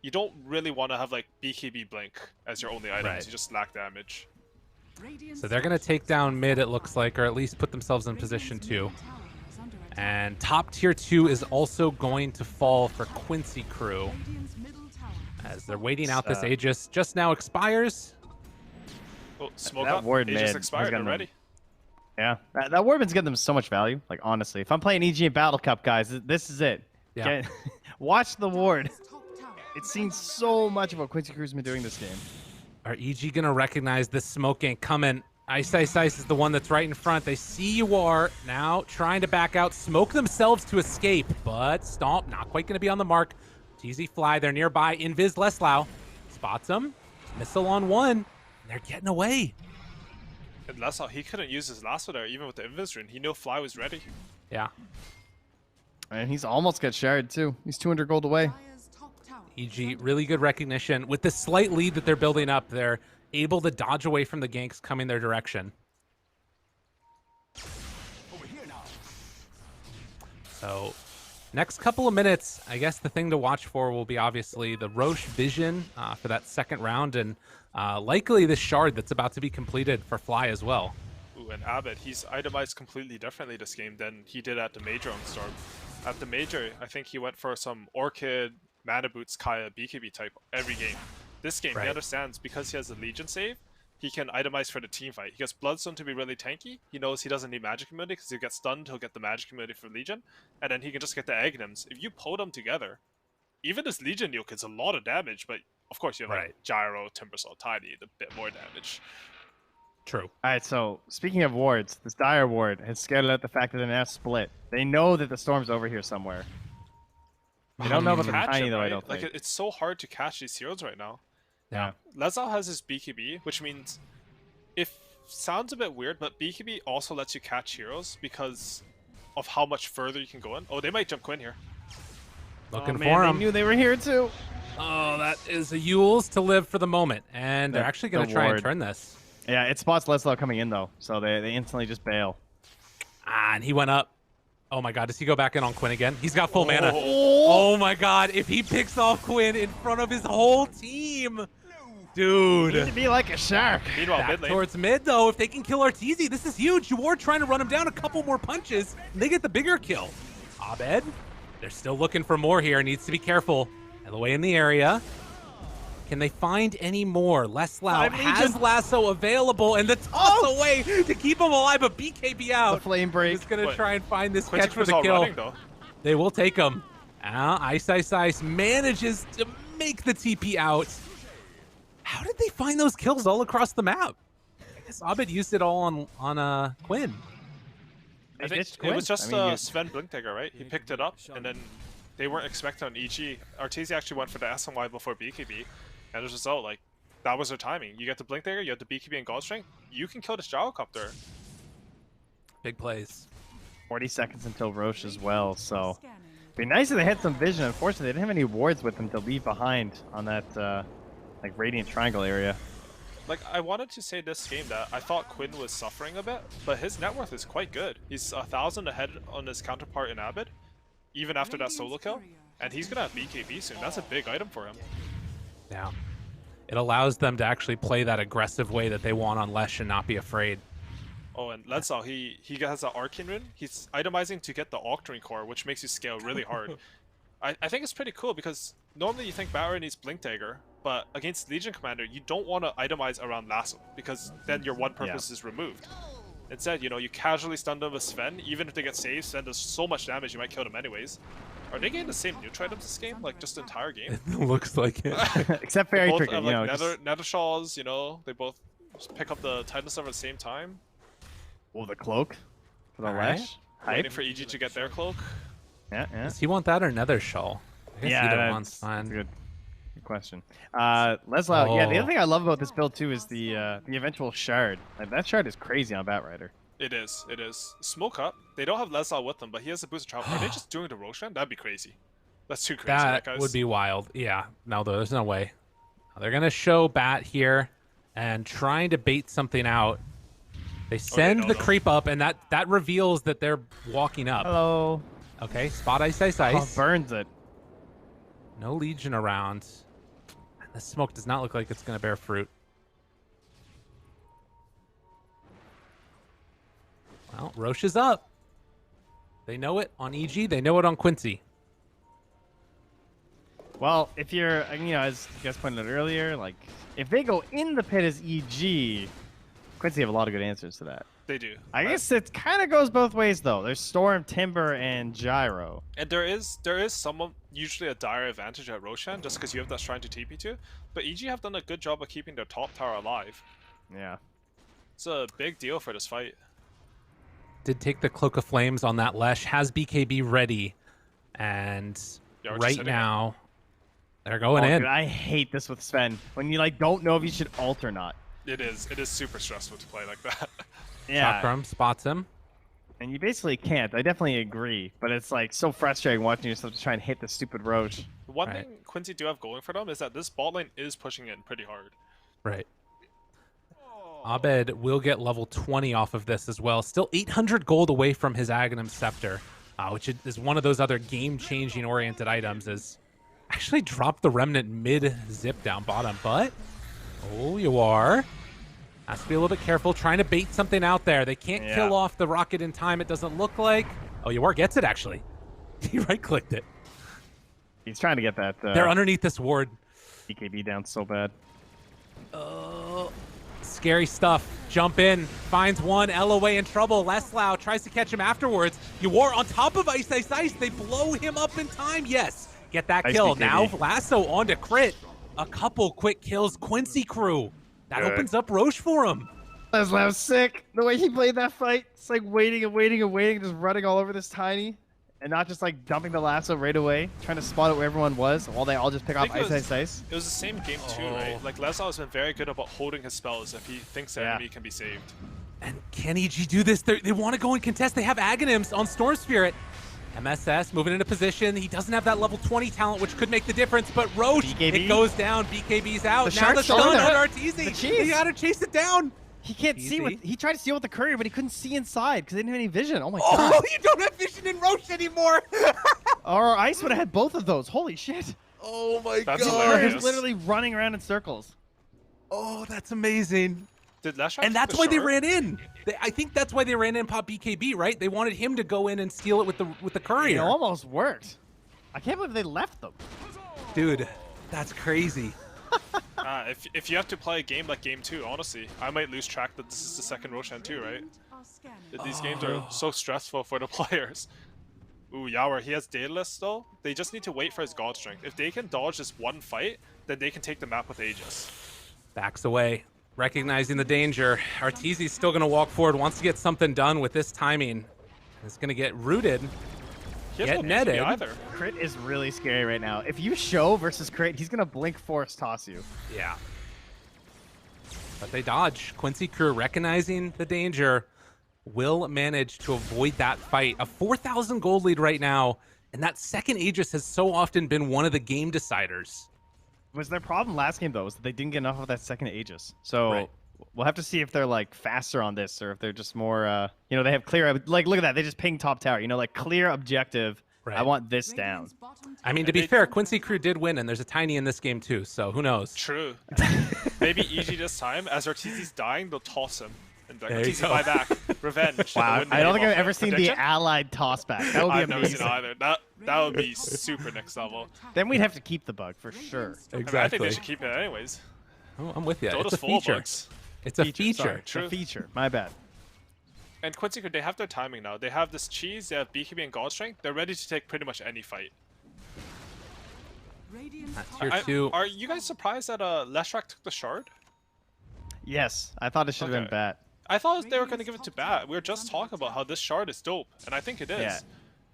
you don't really want to have like BKB blink as your only items. You just lack damage. So they're going to take down mid, it looks like, or at least put themselves in position 2. And top tier 2 is also going to fall for Quincy crew as they're waiting out this Aegis. Just now expires. Oh, smoke that up. ward Aegis mid expired already. Yeah, that wardman's getting them so much value. Like, honestly, if I'm playing EG in Battle Cup, guys, this is it. Yeah. Watch the ward. It's seen so much of what Quincy Crew's been doing this game. Are EG going to recognize this smoke ain't coming? Ice Ice Ice is the one that's right in front. They see you are now trying to back out, smoke themselves to escape, but Stomp not quite going to be on the mark. TZ Fly, they're nearby. Invis Leslau spots him. Missile on one. And they're getting away. And that's how he couldn't use his lasso there, even with the invis rune. He knew Fly was ready. Yeah. And he's almost got shared too. He's 200 gold away. EG, really good recognition. With the slight lead that they're building up, they're able to dodge away from the ganks coming their direction. So, next couple of minutes, I guess the thing to watch for will be obviously the Roche vision for that second round, and likely the shard that's about to be completed for Fly as well. Ooh, and Abbott, he's itemized completely differently this game than he did at the Major on Storm. At the Major, I think he went for some Orchid, Mana Boots, Kaya, BKB type every game. This game, he understands because he has the Legion save, he can itemize for the team fight. He gets Bloodstone to be really tanky. He knows he doesn't need magic immunity because he'll get stunned, he'll get the magic immunity for Legion, and then he can just get the Aghanims. If you pull them together, even this Legion nuke is a lot of damage, but of course you have like Gyro, Timbersaw, Tiny, a bit more damage. True. All right, so speaking of wards, this Dire ward has scouted out the fact that they're now split. They know that the storm's over here somewhere. They don't know about the Catch Tiny him, though, I right? don't think. Like, it's so hard to catch these heroes right now. Yeah. Lezal has his BKB, which means, if sounds a bit weird, but BKB also lets you catch heroes because of how much further you can go in. Oh, they might jump Quinn here. Looking Oh, for man, him. they knew they were here too. Oh, that is a Yule's to live for the moment, and they're actually going to try and ward. turn this. Yeah, it spots Leslie coming in though, so they instantly just bail. Ah, and he went up. Oh my god, does he go back in on Quinn again? He's got full mana. Oh my god, if he picks off Quinn in front of his whole team. Dude. Need to be like a shark. Meanwhile, Back mid lane. towards mid, though. If they can kill Arteezy, this is huge. You are trying to run him down a couple more punches, and they get the bigger kill. Abed, they're still looking for more here. Needs to be careful. Elway in the area. Can they find any more? Leslau has Lasso available, and the toss away to keep him alive, but BKB out. The flame break. He's going to try and find this Quincy catch for Crew's the all kill. running, though. They will take him. Ice manages to make the TP out. How did they find those kills all across the map? I guess Abed used it all on Quinn. I think it was just Sven Blinkdagger, right? He picked it up, and then they weren't expecting on EG. Arteezy actually went for the SNY before BKB, and as a result, like, that was their timing. You get the Blinkdagger, you have the BKB and God Strength, you can kill this Gyrocopter. Big plays. 40 seconds until Roche as well, so be nice if they had some vision. Unfortunately, they didn't have any wards with them to leave behind on that like Radiant Triangle area. Like, I wanted to say this game that I thought Quinn was suffering a bit, but his net worth is quite good. He's 1,000 ahead on his counterpart in Abed, even after that solo kill, and he's gonna have BKB soon. That's a big item for him. Yeah. It allows them to actually play that aggressive way that they want on Lesh and not be afraid. Oh, and Lensal, he has an Arcane Rune. He's itemizing to get the Octarine Core, which makes you scale really hard. I think it's pretty cool because normally you think Barra needs Blink Dagger, but against Legion Commander, you don't want to itemize around Lasso because then your one purpose is removed. Instead, you know, you casually stun them with Sven. Even if they get saved, Sven does so much damage you might kill them anyways. Are they getting the same neutral items this game? Like, just the entire game? It looks like it. Except Fairy Both Trigger, have, you know. like, Nether Shaws, you know, they both just pick up the Titan Server at the same time. Oh, the cloak for the Alright. Lesh. Waiting Hype. for EG to get their cloak. Yeah, yeah. Does he want that or Nether Shawl? I guess either that's one's fine. a good question. Leslie, yeah, the other thing I love about this build too is the eventual shard. Like, that shard is crazy on Batrider. It is, it is. Smoke up. They don't have Lesal with them, but he has a boost of travel. Are they just doing the Roshan? That'd be crazy. That's too crazy, right, That guys? would be wild. Yeah. No, there's no way. They're going to show Bat here and trying to bait something out. They send the creep up, and that reveals that they're walking up. Hello. Okay, spot ice. Oh, burns it. No Legion around. The smoke does not look like it's going to bear fruit. Well, Roche is up. They know it on EG. They know it on Quincy. Well, if you're, you know, as you guys pointed out earlier, like, if they go in the pit as EG, Quincy have a lot of good answers to that. They do. I guess it kind of goes both ways, though. There's Storm, Timber, and Gyro. And there is someone, usually a dire advantage at Roshan, just because you have that shrine to TP to. But EG have done a good job of keeping their top tower alive. Yeah. It's a big deal for this fight. Did take the Cloak of Flames on that Lesh. Has BKB ready. And Yeah, we're just right sitting now, they're going in. Dude, I hate this with Sven. When you, like, don't know if you should ult or not. It is super stressful to play like that. Yeah. Chakram spots him. And you basically can't. I definitely agree. But it's like so frustrating watching yourself to try and hit the stupid Roche. One Right. thing Quincy do have going for them is that this bot lane is pushing in pretty hard. Right. Abed will get level 20 off of this as well. Still 800 gold away from his Aghanim Scepter, which is one of those other game-changing oriented items. Is actually dropped the Remnant mid-zip down bottom, but oh, you are. Has to be a little bit careful, trying to bait something out there. They can't kill off the rocket in time, it doesn't look like. Oh, Yawar gets it, actually. He right-clicked it. He's trying to get that They're underneath this ward. BKB down so bad. Scary stuff. Jump in, finds one, LOA in trouble. Leslau tries to catch him afterwards. Yawar on top of Ice. They blow him up in time. Yes, get that Nice kill. BKB. Now Lasso on to crit. A couple quick kills. Quincy crew. That Good. opens up Roche for him. Leslau's sick. The way he played that fight, it's like waiting and waiting and waiting, just running all over this Tiny. And not just like dumping the lasso right away, trying to spot it where everyone was, while they all just pick I off think it Ice. It was the same game too, right? Like Leslie has been very good about holding his spells if he thinks the enemy can be saved. And can EG do this? They want to go and contest. They have Aghanims on Storm Spirit. MSS moving into position. He doesn't have that level 20 talent, which could make the difference. But Roche, BKB? it goes down. BKB's out. The Now the shark's stun showing on up. Arteezy. The cheese. He got to chase it down. He can't see what Easy. he tried to steal with the courier, but he couldn't see inside because they didn't have any vision. Oh my Oh, god! you don't have vision in Roche anymore. Our Ice would have had both of those. Holy shit! Oh my That's god. hilarious. He's literally running around in circles. Oh, that's amazing. Did Lashrak And take that's the why they shard? ran in. I think that's why they ran in pop BKB, right? They wanted him to go in and steal it with the courier. It almost worked. I can't believe they left them. Dude, that's crazy. If you have to play a game like Game 2, honestly, I might lose track that this is the second Roshan too, right? These games are so stressful for the players. Ooh, Yawar, he has Daedalus though. They just need to wait for his God Strength. If they can dodge this one fight, then they can take the map with Aegis. Backs away, recognizing the danger. Arteezy's still going to walk forward, wants to get something done with this timing. It's going to get rooted. He has Get no BKB netted. either. Crit is really scary right now. If you show versus Crit, he's gonna blink force toss you. Yeah. But they dodge. Quincy crew recognizing the danger will manage to avoid that fight. A 4,000 gold lead right now, and that second Aegis has so often been one of the game deciders. Was their problem last game though? Was that they didn't get enough of that second Aegis. So Right. we'll have to see if they're like faster on this, or if they're just more. They have clear. Like, look at that. They just ping top tower. Like clear objective. Right. I want this down. I mean, to be fair, Quincy crew did win, and there's a Tiny in this game too, so who knows? True. Maybe EG this time, as Arteezy's dying, they'll toss him. And like, There you Arteezy, go. buy back. Revenge. Wow. Win the I don't game think I've off ever it. seen the Prediction? allied tossback. That would be I've never seen amazing. it either. That would be super next level. Then we'd have to keep the bug for sure. I mean, I think they should keep it anyways. Oh, I'm with you. Dota's It's a full of feature. bugs. It's a Sorry, feature. True. A feature. My bad. And Quincy, they have their timing now. They have this cheese, they have BKB and God Strength. They're ready to take pretty much any fight. Tier 2. Are you guys surprised that Leshrak took the shard? Yes, I thought it should have Okay. been Bat. I thought they were going to give it to Bat. We were just talking about how this shard is dope, and I think it is. Yeah,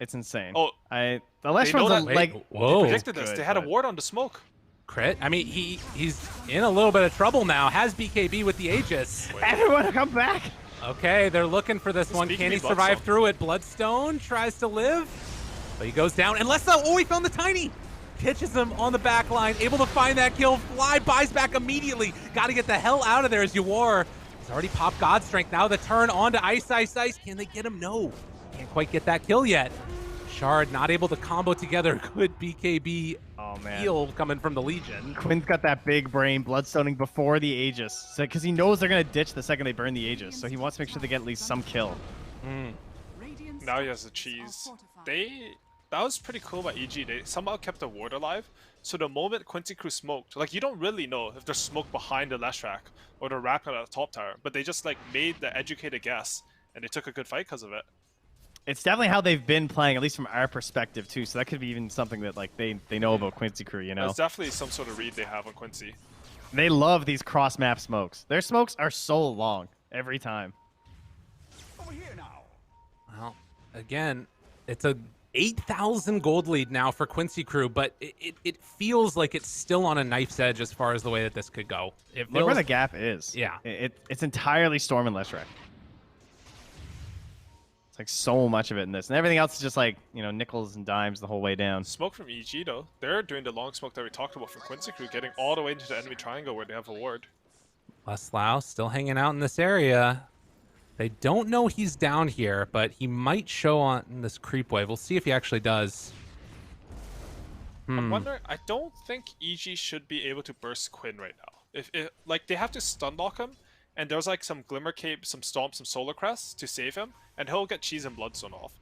it's insane. Oh, the last know one's that- Wait, like whoa. They predicted this. good, They had a but- ward on the smoke. Crit. I mean, he's in a little bit of trouble now. Has BKB with the Aegis. everyone come back. Okay, they're looking for this one. BKB Can he Bloodstone. survive through it? Bloodstone tries to live, but he goes down. And Leslie, oh, he found the Tiny. Catches him on the back line, able to find that kill. Fly buys back immediately. Got to get the hell out of there as Yawar. He's already popped God Strength. Now the turn onto Ice. Can they get him? No. Can't quite get that kill yet. Shard not able to combo together. Good BKB Oh man. heal coming from the Legion. Quinn's got that big brain, bloodstoning before the Aegis, because he knows they're gonna ditch the second they burn the Aegis. So he wants to make sure they get at least some kill. Now he has the cheese. That was pretty cool by EG. They somehow kept the ward alive. So the moment Quincy crew smoked, like you don't really know if there's smoke behind the Leshrak or the Ragnar at the top tower, but they just like made the educated guess and they took a good fight because of it. It's definitely how they've been playing, at least from our perspective too. So that could be even something that like they know about Quincy crew. There's definitely some sort of read they have on Quincy. They love these cross map smokes. Their smokes are so long every time. Well, again, it's a 8,000 gold lead now for Quincy Crew, but it feels like it's still on a knife's edge as far as the way that this could go. It Look where feels, the gap is. yeah. It's entirely Storm and Leshrac. It's like so much of it in this. And everything else is just like, you know, nickels and dimes the whole way down. Smoke from EG, though. They're doing the long smoke that we talked about from Quincy Crew, getting all the way into the enemy triangle where they have a ward. Leslau still hanging out in this area. They don't know he's down here, but he might show on this creep wave. We'll see if he actually does. I'm wondering, I don't think EG should be able to burst Quinn right now. Like, they have to stun lock him, and there's like some Glimmer Cape, some Stomp, some Solar Crest to save him, and he'll get Cheese and Bloodstone off.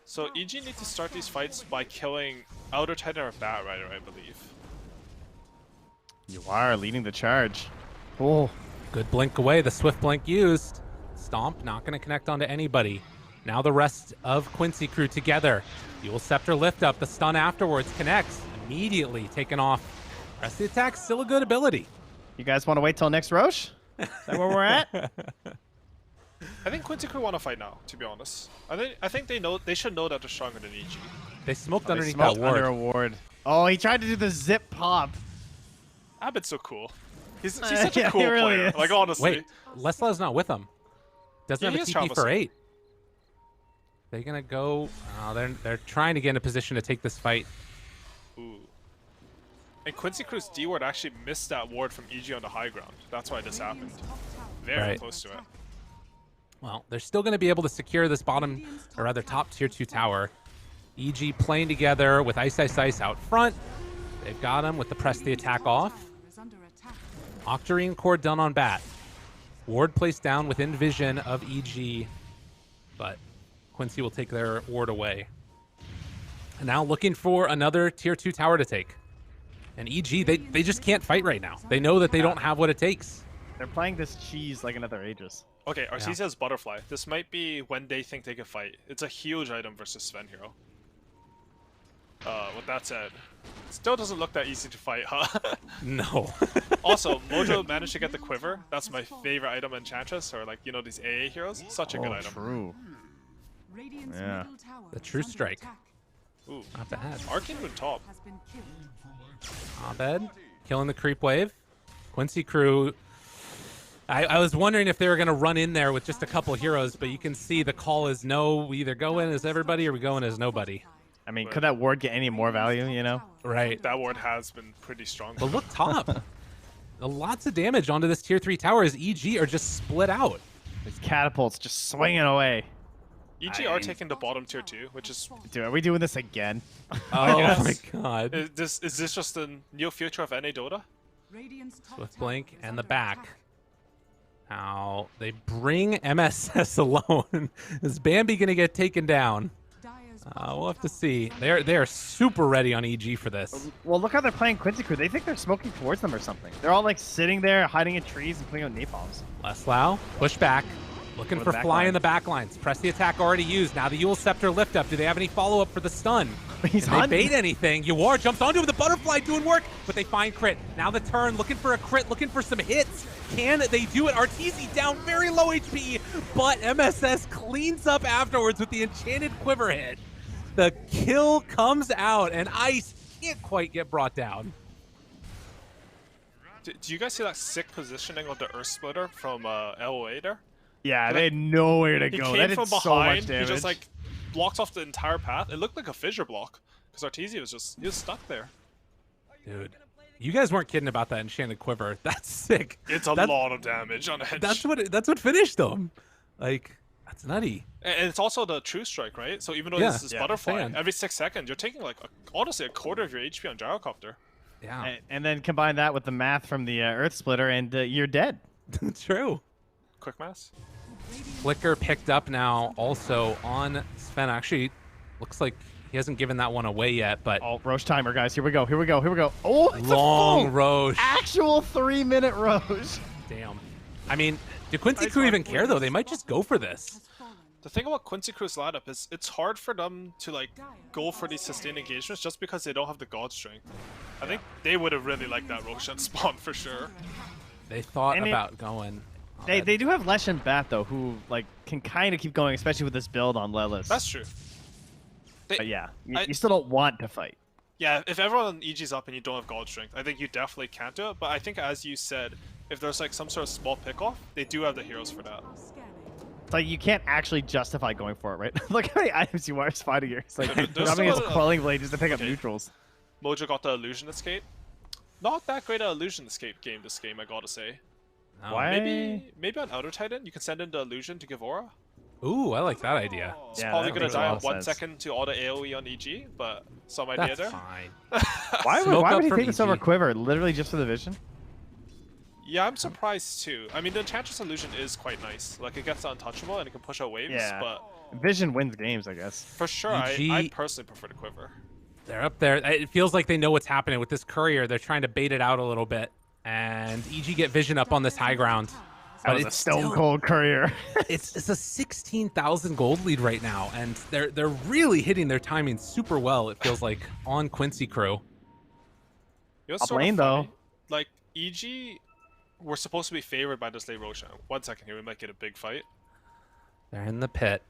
So EG need to start these fights by killing Outer Titan or Bat Rider, I believe. You are leading the charge. Oh. Good blink away, the swift blink used. Stomp, not going to connect onto anybody. Now the rest of Quincy Crew together. Dual Scepter lift up, the stun afterwards connects. Immediately taken off. Rest of the attack, still a good ability. You guys want to wait till next Roche? Is that where we're at? I think Quincy Crew want to fight now, to be honest. I think they should know that they're stronger than EG. They smoked They underneath smoked that ward. under a ward. Oh, he tried to do the zip pop. Abbott's so cool. He's such a cool he really player. is. Like, honestly. Wait, Leslau's not with him. Doesn't Yeah, have he a is TP travel for soon. 8. They're gonna go. They're trying to get in a position to take this fight. Ooh. And Quincy Crew's D ward actually missed that ward from EG on the high ground. That's why this happened. Very Right. close to it. Well, they're still going to be able to secure this bottom, or rather top tier 2 tower. EG playing together with Ice Ice Ice out front. They've got him with the press the attack off. Octarine core done on Bat. Ward placed down within vision of EG, but Quincy will take their ward away. And now looking for another tier 2 tower to take. And EG, they just can't fight right now. They know that they don't have what it takes. They're playing this cheese like another Aegis. Okay, Arcesia's Butterfly. This might be when they think they can fight. It's a huge item versus Sven Hero. With that said, still doesn't look that easy to fight, huh? No. Also, Mojo managed to get the Quiver. That's my favorite item in Enchantress, or like, you know, these AA heroes. Such a good item. True. Yeah. The True Strike. Ooh. Not bad. Arcane Rune top. Abed killing the creep wave. Quincy Crew. I was wondering if they were going to run in there with just a couple heroes, but you can see the call is no. We either go in as everybody or we go in as nobody. I mean, could that ward get any more value, you know? Right. That ward has been pretty strong. But look top. Lots of damage onto this tier 3 tower as EG are just split out. These catapults just swinging away. EG are taking the bottom tier 2, which is... Dude, are we doing this again? Oh Yes. my god. Is this just the new future of NA Dota? Swift blink and the back. Now they bring MSS alone. Is Bambi going to get taken down? We'll have to see. They are super ready on EG for this. Well, look how they're playing Quincy Crew. They think they're smoking towards them or something. They're all like sitting there, hiding in trees and putting out napalms. Leslau, push back. Looking Go for to the fly in backline. the backlines. Press the attack already used. Now the Yule Scepter lift up. Do they have any follow-up for the stun? He's Can they hunting. bait anything? Yawar jumps onto him with the butterfly doing work, but they find crit. Now the turn, looking for a crit, looking for some hits. Can they do it? Arteezy down, very low HP, but MSS cleans up afterwards with the enchanted quiver hit. The kill comes out, and Ice can't quite get brought down. Do you guys see that sick positioning of the Earth Splitter from LOA there? Yeah, they had nowhere to He go. came That did from so much behind, damage. he just like blocks off the entire path. It looked like a fissure block, because Arteezy he was stuck there. Dude, you guys weren't kidding about that enchanted quiver. That's sick. It's a lot of damage on Edge. That's what finished them. Like, that's nutty. And it's also the True Strike, right? So even though Yeah, this is yeah, Butterfly, fan. every 6 seconds, you're taking like, honestly, a quarter of your HP on Gyrocopter. Yeah, and then combine that with the math from the Earth Splitter, and you're dead. true. Quick mass. Flicker picked up now also on Sven. Actually, looks like he hasn't given that one away yet, but Oh, Roche timer, guys. Here we go. Here we go. Here we go. Oh, it's long a full Roche. actual 3-minute Roche. Damn. I mean, do Quincy Nice Crew one, even care though? They might just go for this. The thing about Quincy Crew's lineup is it's hard for them to like go for these sustained engagements just because they don't have the God Strength. I think they would have really liked that Roshan spawn for sure. They thought And about going. Oh, They do have Lesh and Bat, though, who like can kind of keep going, especially with this build on Lelis. That's true. But yeah, you still don't want to fight. Yeah, if everyone on EG's up and you don't have gold strength, I think you definitely can't do it. But I think, as you said, if there's like some sort of small pickoff, they do have the heroes for that. It's like you can't actually justify going for it, right? Look how many items you are fighting here. It's like There's dropping his still a- quelling blade just to pick up neutrals. Mojo got the illusion escape. Not that great an illusion escape game. This game, I gotta say. Oh. Why? Maybe on Outer Titan, you can send in the illusion to give aura. Ooh, I like that idea. It's Yeah, probably that gonna makes a die lot on of 1 sense. second to all the AoE on EG, but some idea That's there. fine. Why Smoke would up he from take this over EG. Quiver? Literally just for the vision? Yeah, I'm surprised too. I mean, the Enchantress illusion is quite nice. Like, it gets untouchable and it can push out waves, Yeah. but Vision wins games, I guess. for sure, EG I personally prefer the Quiver. They're up there. It feels like they know what's happening with this courier. They're trying to bait it out a little bit. And EG get vision up on this high ground. That But was a it's stone still, cold courier. it's a 16,000 gold lead right now, and they're really hitting their timing super well. It feels like on Quincy Crew. You know, Top sort of lane, funny? though. Like, EG were supposed to be favored by this late Roshan. 1 second here, we might get a big fight. They're in the pit.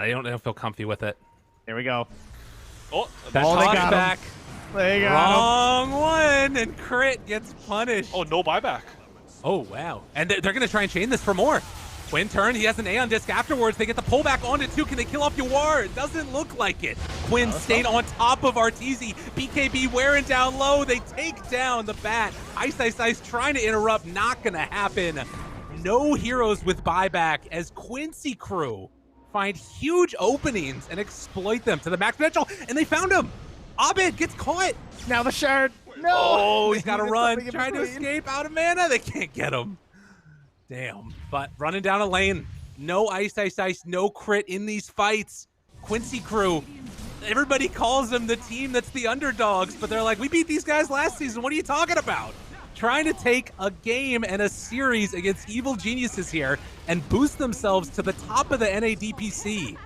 They don't feel comfy with it. Here we go. Oh, That Oh, they got him. back, They got him. wrong one, and Crit gets punished. oh, no buyback. Oh, wow. And they're going to try and chain this for more. Quinn turn, he has an Aeon disc afterwards. They get the pullback on it too. Can they kill off Yawar? It doesn't look like it. Quinn staying on top of Arteezy. BKB wearing down low. They take down the bat. Ice trying to interrupt. Not going to happen. No heroes with buyback as Quincy Crew find huge openings and exploit them to the max potential. And they found him. Abed gets caught. Now the shard. No. Oh, he's got to There's run. something in Trying to between. escape out of mana. They can't get him. Damn. But running down a lane. No ice. No crit in these fights. Quincy Crew. Everybody calls them the team that's the underdogs, but they're like, we beat these guys last season. What are you talking about? Trying to take a game and a series against evil geniuses here and boost themselves to the top of the NADPC.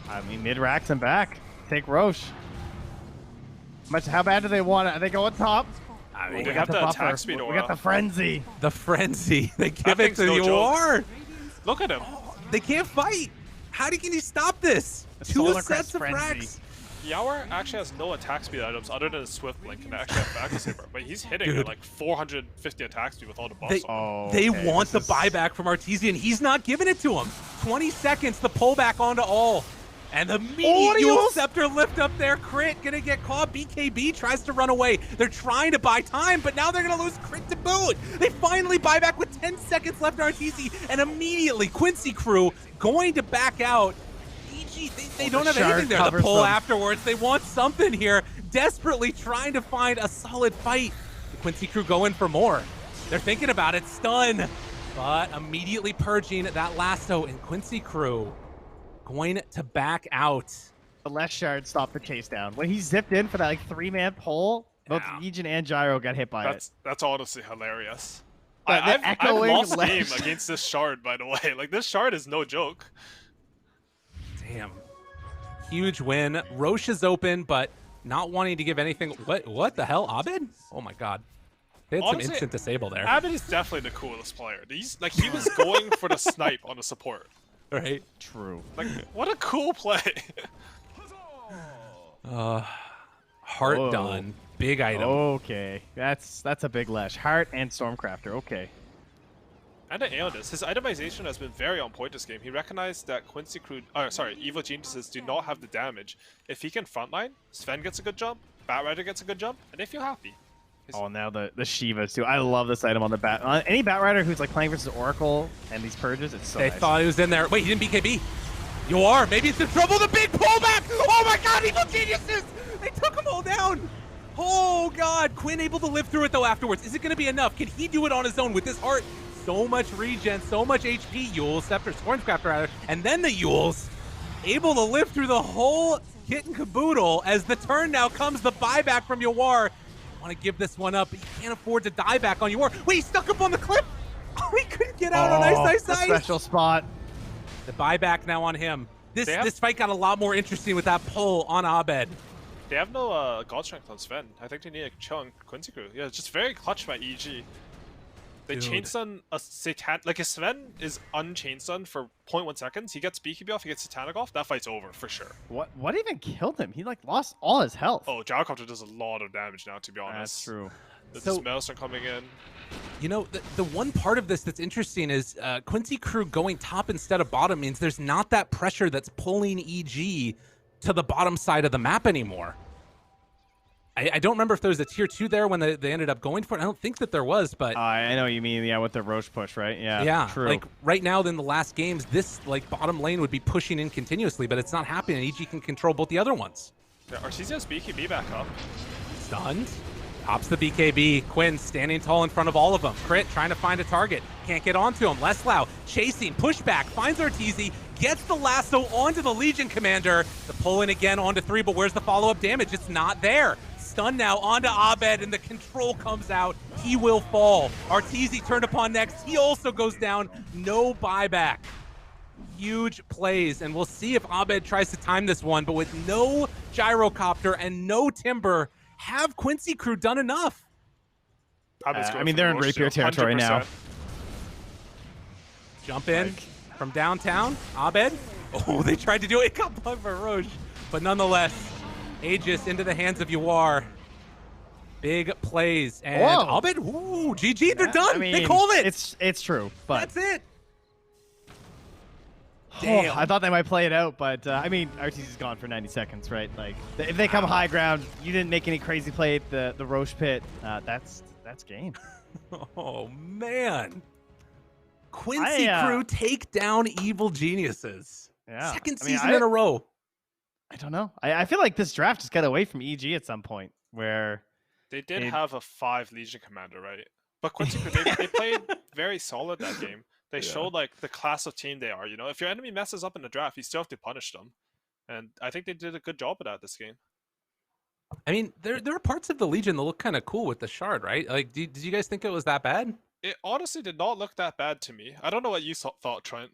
I mean, mid racks and back. Take Roche. How bad do they want it? Are they going top? I We mean, have the buffer. attack speed We aura. got the frenzy. the frenzy. They give it thing's to no joke. Yawar. Look at him. They can't fight. How can you stop this? The Two Solar sets Crest of frenzy. fracks. Yawar actually has no attack speed items other than a Swift Blink and actually have Back Saber, but he's hitting Dude. at like 450 attack speed with all the buffs They, on. Oh, they okay, want the this is- buyback from Arteezy, and he's not giving it to him. 20 seconds, the pullback onto all. And the what immediate are you- Yule Scepter lift up there. Crit gonna get caught. BKB tries to run away. They're trying to buy time, but now they're gonna lose Crit to boot. They finally buy back with 10 seconds left on Arteezy, and immediately Quincy Crew going to back out. EG, they don't have shard anything there to covers pull them. afterwards. They want something here, desperately trying to find a solid fight. The Quincy Crew going for more. They're thinking about it, stun, but immediately purging that lasso, and Quincy Crew going to back out. The left shard stopped the chase down. When he zipped in for that like 3-man pull, both Yeah. Legion and Gyro got hit by it. That's honestly hilarious. But the I've echoing lost left game shard- against this shard, by the way. Like, this shard is no joke. Damn. Huge win. Roche is open, but not wanting to give anything. What the hell, Abed? Oh my god. They had Honestly, some instant disable there. Abed is definitely the coolest player. He was going for the snipe on the support. Right? True. Like, what a cool play. Heart Whoa. done. Big item. Okay, that's a big lash. Heart and Stormcrafter. Okay. And to Aeon his itemization has been very on point this game. He recognized that Evil Geniuses do not have the damage. If he can frontline, Sven gets a good jump, Batrider gets a good jump, and they feel happy. Oh, now the Shivas too. I love this item on the bat. Any Batrider who's like playing versus Oracle and these purges, it's so They nice. thought he was in there. Wait, he didn't BKB. You are. Maybe it's in trouble. The big pullback. Oh my god, evil geniuses. They took them all down. Oh god. Quinn able to live through it though afterwards. Is it going to be enough? Can he do it on his own with his heart? So much regen, so much HP. Yule, Scepter, Stormcraft rather. And then the Yules able to live through the whole kit and caboodle. As the turn now comes, the buyback from Yawar. Want to give this one up, but you can't afford to die back on Yawar. Wait, he stuck up on the cliff. Oh, he couldn't get out on ice. the special spot. The buyback now on him. This They have- this fight got a lot more interesting with that pull on Abed. They have no God Strength on Sven. I think they need a chill on Quincy Crew. Yeah, it's just very clutch by EG. They chain stun a Satan. Like if Sven is unchain stun for 0.1 seconds, he gets BKB off, he gets Satanic off. That fight's over for sure. What even killed him? He like lost all his health. Oh, Gyrocopter does a lot of damage now, to be honest. That's true. With So- this Maelstrom coming in. You know, the one part of this that's interesting is Quincy Crew going top instead of bottom means there's not that pressure that's pulling EG to the bottom side of the map anymore. I don't remember if there was a tier 2 there when they ended up going for it. I don't think that there was, but I know what you mean. Yeah, with the Roche push, right? Yeah. yeah, True. like right now in the last games, this like bottom lane would be pushing in continuously, but it's not happening. EG can control both the other ones. Yeah, Artesia's BKB back up. Stunned. Pops the BKB. Quinn standing tall in front of all of them. Crit trying to find a target. Can't get onto him. Leslau chasing. Pushback. Finds Arteezy. Gets the lasso onto the Legion Commander. The pull in again onto 3, but where's the follow-up damage? It's not there. Stun now onto Abed, and the control comes out. He will fall. Arteezy turned upon next. He also goes down. No buyback. Huge plays, and we'll see if Abed tries to time this one, but with no Gyrocopter and no Timber, have Quincy Crew done enough? I mean, they're in rapier territory now. Jump in from downtown. Abed. Oh, they tried to do it. It got bugged by Roche. But nonetheless, Aegis into the hands of Yuar. Big plays. And Whoa. Abed, ooh, GG, they're done. I mean, they called it. It's true, but That's it. damn. I thought they might play it out, but I mean, RTC's gone for 90 seconds, right? Like, if they come high ground, you didn't make any crazy play at the Roche pit. That's game. Oh, man. Quincy Crew take down Evil Geniuses. Yeah. Second I mean, season in a row. I don't know. I feel like this draft just got away from EG at some point, where They did have a 5 Legion Commander, right? But Quincy Crew, they played very solid that game. They showed like the class of team they are. You know, if your enemy messes up in the draft, you still have to punish them, and I think they did a good job of that this game. I mean, there are parts of the Legion that look kind of cool with the shard, right? Like, did you guys think it was that bad? It honestly did not look that bad to me. I don't know what you thought, Trent.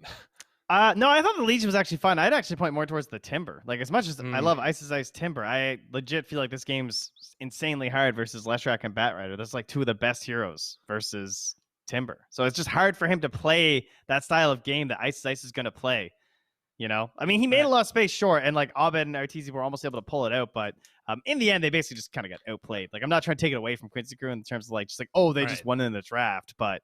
no, I thought the Legion was actually fun. I'd actually point more towards the Timber. Like, as much as I love Ice's Ice Timber, I legit feel like this game's insanely hard versus Leshrac and Batrider. That's like 2 of the best heroes versus Timber. So it's just hard for him to play that style of game that Ice's Ice is going to play. You know, I mean, he made a lot of space short, and like Abed and Arteezy were almost able to pull it out, but in the end, they basically just kind of got outplayed. Like, I'm not trying to take it away from Quincy Crew in terms of like just like, oh, they just won in the draft, but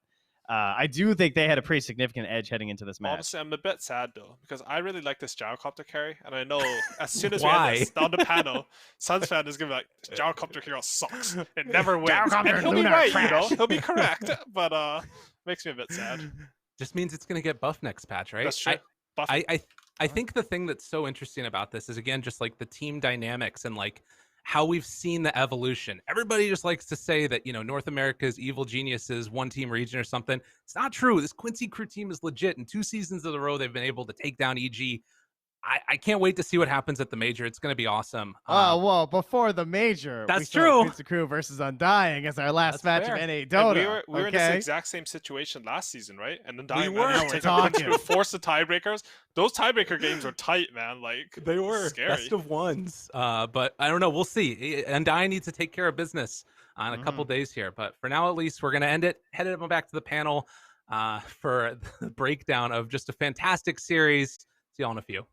I do think they had a pretty significant edge heading into this match. Honestly, I'm a bit sad though, because I really like this Gyrocopter carry, and I know as soon as we end this down the panel, Suns fan is gonna be like, Gyrocopter hero sucks. It never wins. And he'll be right, you know, he'll be correct, but makes me a bit sad. Just means it's going to get buffed next patch, right? That's true. I think the thing that's so interesting about this is, again, just like the team dynamics and like how we've seen the evolution. Everybody just likes to say that, you know, North America's Evil Geniuses, one team region or something. It's not true. This Quincy Crew team is legit. In 2 seasons of the row, they've been able to take down EG. I can't wait to see what happens at the major. It's going to be awesome. Oh, well, before the major, that's we saw true. Quincy Crew versus Undying as our last match of NA Dota. We were in this exact same situation last season, right? And Undying forced the tiebreakers. Those tiebreaker games were tight, man. Like, they were scary. Best of ones. But I don't know. We'll see. Undying needs to take care of business in a couple days here. But for now, at least, we're going to end it. Headed back to the panel for the breakdown of just a fantastic series. See y'all in a few.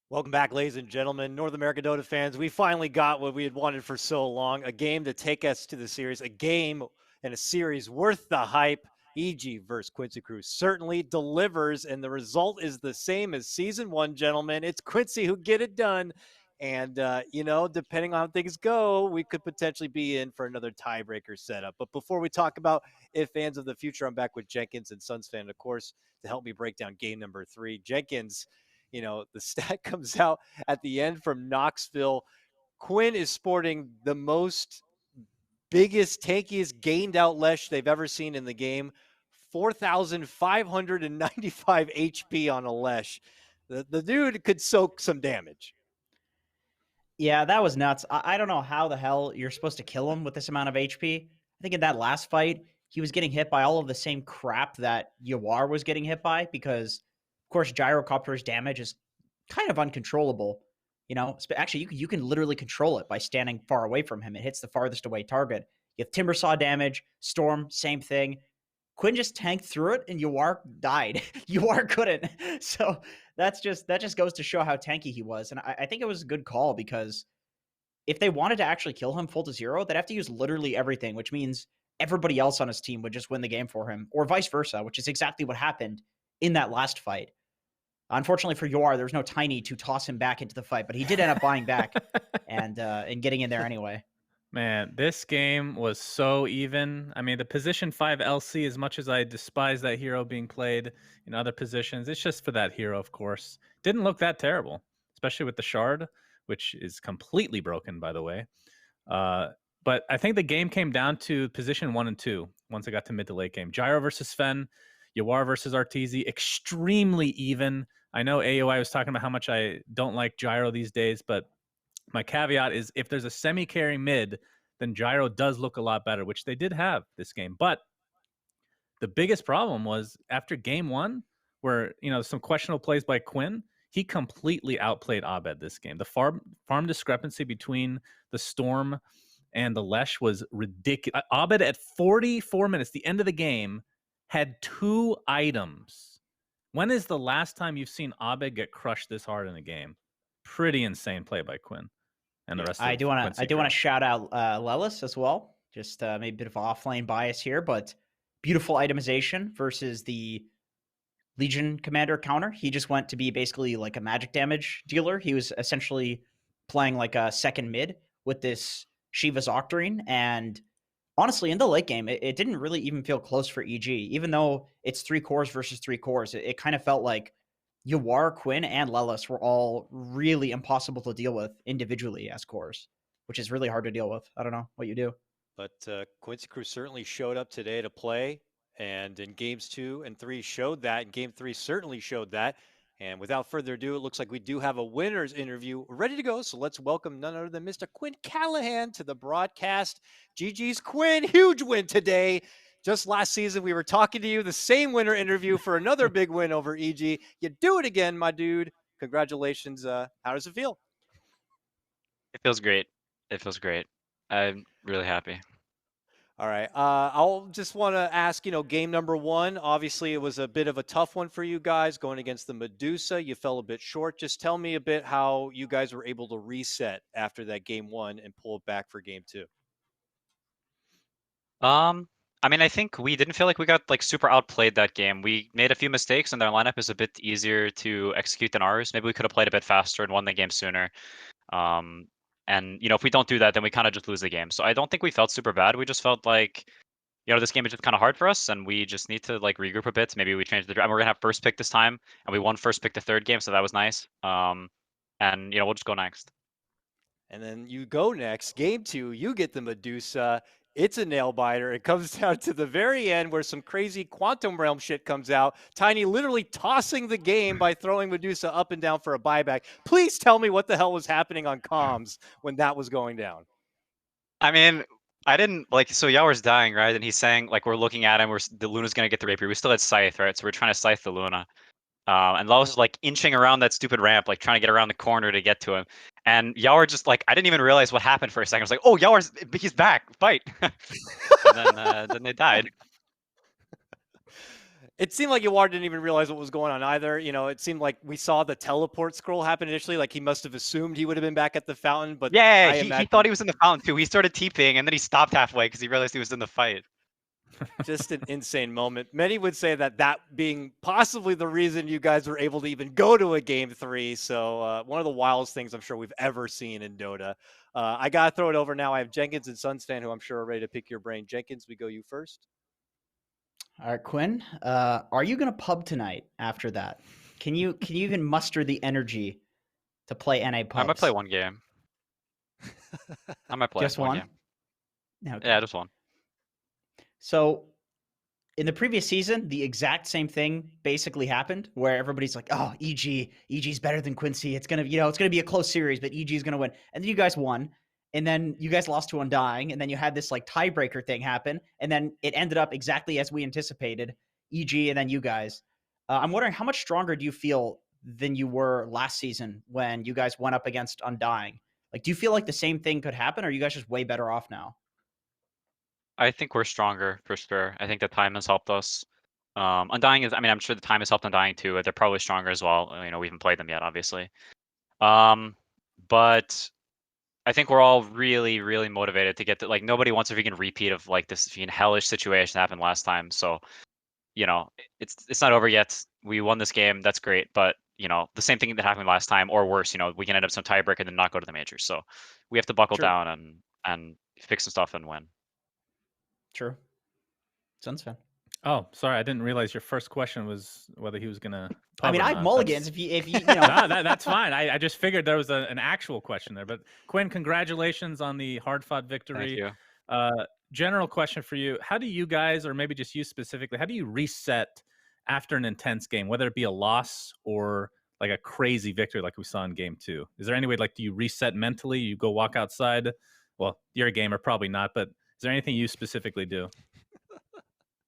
Welcome back, ladies and gentlemen, North American Dota fans. We finally got what we had wanted for so long, a game to take us to the series, a game and a series worth the hype. EG versus Quincy Crew certainly delivers, and the result is the same as Season 1, gentlemen. It's Quincy who get it done, and, you know, depending on how things go, we could potentially be in for another tiebreaker setup. But before we talk about if fans of the future, I'm back with Jenkins and Suns fan, of course, to help me break down game number 3. Jenkins, you know, the stat comes out at the end from Knoxville. Quinn is sporting the biggest, tankiest gained out Lesh they've ever seen in the game. 4,595 HP on a Lesh. The dude could soak some damage. Yeah, that was nuts. I don't know how the hell you're supposed to kill him with this amount of HP. I think in that last fight, he was getting hit by all of the same crap that Yuar was getting hit by because, of course, Gyrocopter's damage is kind of uncontrollable. You know, actually, you can literally control it by standing far away from him. It hits the farthest away target. You have Timber saw damage, Storm, same thing. Quinn just tanked through it, and Yawar died. Yawar couldn't. So that just goes to show how tanky he was. And I think it was a good call, because if they wanted to actually kill him full to zero, they'd have to use literally everything, which means everybody else on his team would just win the game for him, or vice versa, which is exactly what happened in that last fight. Unfortunately for Yawar, there was no Tiny to toss him back into the fight, but he did end up buying back and getting in there anyway. Man, this game was so even. I mean, the position 5 LC, as much as I despise that hero being played in other positions, it's just for that hero, of course. Didn't look that terrible, especially with the Shard, which is completely broken, by the way. But I think the game came down to position 1 and 2 once it got to mid to late game. Gyro versus Fen, Yawar versus Arteezy, extremely even. I know AOI was talking about how much I don't like Gyro these days, but my caveat is if there's a semi-carry mid, then Gyro does look a lot better, which they did have this game. But the biggest problem was after game 1, where, some questionable plays by Quinn, he completely outplayed Abed this game. The farm discrepancy between the Storm and the Lesh was ridiculous. Abed at 44 minutes, the end of the game, had 2 items. When is the last time you've seen Abed get crushed this hard in a game? Pretty insane play by Quinn. And the rest I of do want Quincy to shout out Lelis as well. Just maybe a bit of off-lane bias here, but beautiful itemization versus the Legion commander counter. He just went to be basically like a magic damage dealer. He was essentially playing like a second mid with this Shiva's Octarine, and honestly, in the late game, it didn't really even feel close for EG. Even though it's 3 cores versus 3 cores, it kind of felt like Yawar, Quinn, and Lelis were all really impossible to deal with individually as cores, which is really hard to deal with. I don't know what you do. But Quincy Crew certainly showed up today to play, and in games 2 and 3 showed that, and game 3 certainly showed that. And without further ado, it looks like we do have a winner's interview ready to go. So let's welcome none other than Mr. Quinn Callahan to the broadcast. GG's Quinn, huge win today. Just last season, we were talking to you, the same winner interview for another big win over EG. You do it again, my dude. Congratulations. How does it feel? It feels great. It feels great. I'm really happy. All right. I'll just want to ask, game number 1, obviously it was a bit of a tough one for you guys going against the Medusa. You fell a bit short. Just tell me a bit how you guys were able to reset after that game 1 and pull it back for game 2. I mean, I think we didn't feel like we got super outplayed that game. We made a few mistakes, and their lineup is a bit easier to execute than ours. Maybe we could have played a bit faster and won the game sooner. And if we don't do that, then we kind of just lose the game. So I don't think we felt super bad. We just felt like, this game is just kind of hard for us, and we just need to regroup a bit. Maybe we change the draft. We're gonna have first pick this time, and we won first pick the third game, so that was nice. And we'll just go next. And then you go next, game 2. You get the Medusa. It's a nail biter. It comes down to the very end where some crazy quantum realm shit comes out. Tiny literally tossing the game by throwing Medusa up and down for a buyback. Please tell me what the hell was happening on comms when that was going down. I mean, I didn't so Yawar's dying, right? And he's saying we're looking at him. The Luna's gonna get the rapier. We still had Scythe, right? So we're trying to Scythe the Luna. And Laos was inching around that stupid ramp, trying to get around the corner to get to him. And Yawar just I didn't even realize what happened for a second. I was like, oh, he's back, fight. And then they died. It seemed like Yawar didn't even realize what was going on either. It seemed like we saw the teleport scroll happen initially. He must have assumed he would have been back at the fountain. But yeah, he thought he was in the fountain too. He started TPing and then he stopped halfway because he realized he was in the fight. Just an insane moment. Many would say that being possibly the reason you guys were able to even go to a game 3. So one of the wildest things I'm sure we've ever seen in Dota. I got to throw it over now. I have Jenkins and Sunstan, who I'm sure are ready to pick your brain. Jenkins, we go you first. All right, Quinn, are you going to pub tonight after that? Can you even muster the energy to play NA pubs? I might play one game. I might play just one game. Okay. Yeah, just one. So in the previous season, the exact same thing basically happened where everybody's like, oh, EG's better than Quincy. It's going to, it's going to be a close series, but EG is going to win. And then you guys won. And then you guys lost to Undying. And then you had this tiebreaker thing happen. And then it ended up exactly as we anticipated, EG and then you guys. I'm wondering, how much stronger do you feel than you were last season when you guys went up against Undying? Do you feel like the same thing could happen, or are you guys just way better off now? I think we're stronger for sure. I think the time has helped us. Undying is, I mean, I'm sure the time has helped Undying too. They're probably stronger as well. You know, we haven't played them yet, obviously. But I think we're all really, really motivated to get to, like, nobody wants a freaking repeat of like this freaking hellish situation that happened last time. So, you know, it's not over yet. We won this game. That's great. But, you know, the same thing that happened last time or worse, you know, we can end up some tiebreak and then not go to the majors. So we have to buckle True. down and fix some stuff and win. True. Suns fan. Oh, sorry, I didn't realize your first question was whether he was gonna. I mean, pub or I have not. mulligans. That's- If you know. No, that's fine. I just figured there was an actual question there. But Quinn, congratulations on the hard-fought victory. Thank you. General question for you: how do you guys, or maybe just you specifically, how do you reset after an intense game, whether it be a loss or like a crazy victory like we saw in Game 2? Is there any way, like, do you reset mentally? You go walk outside? Well, you're a gamer, probably not. But is there anything you specifically do?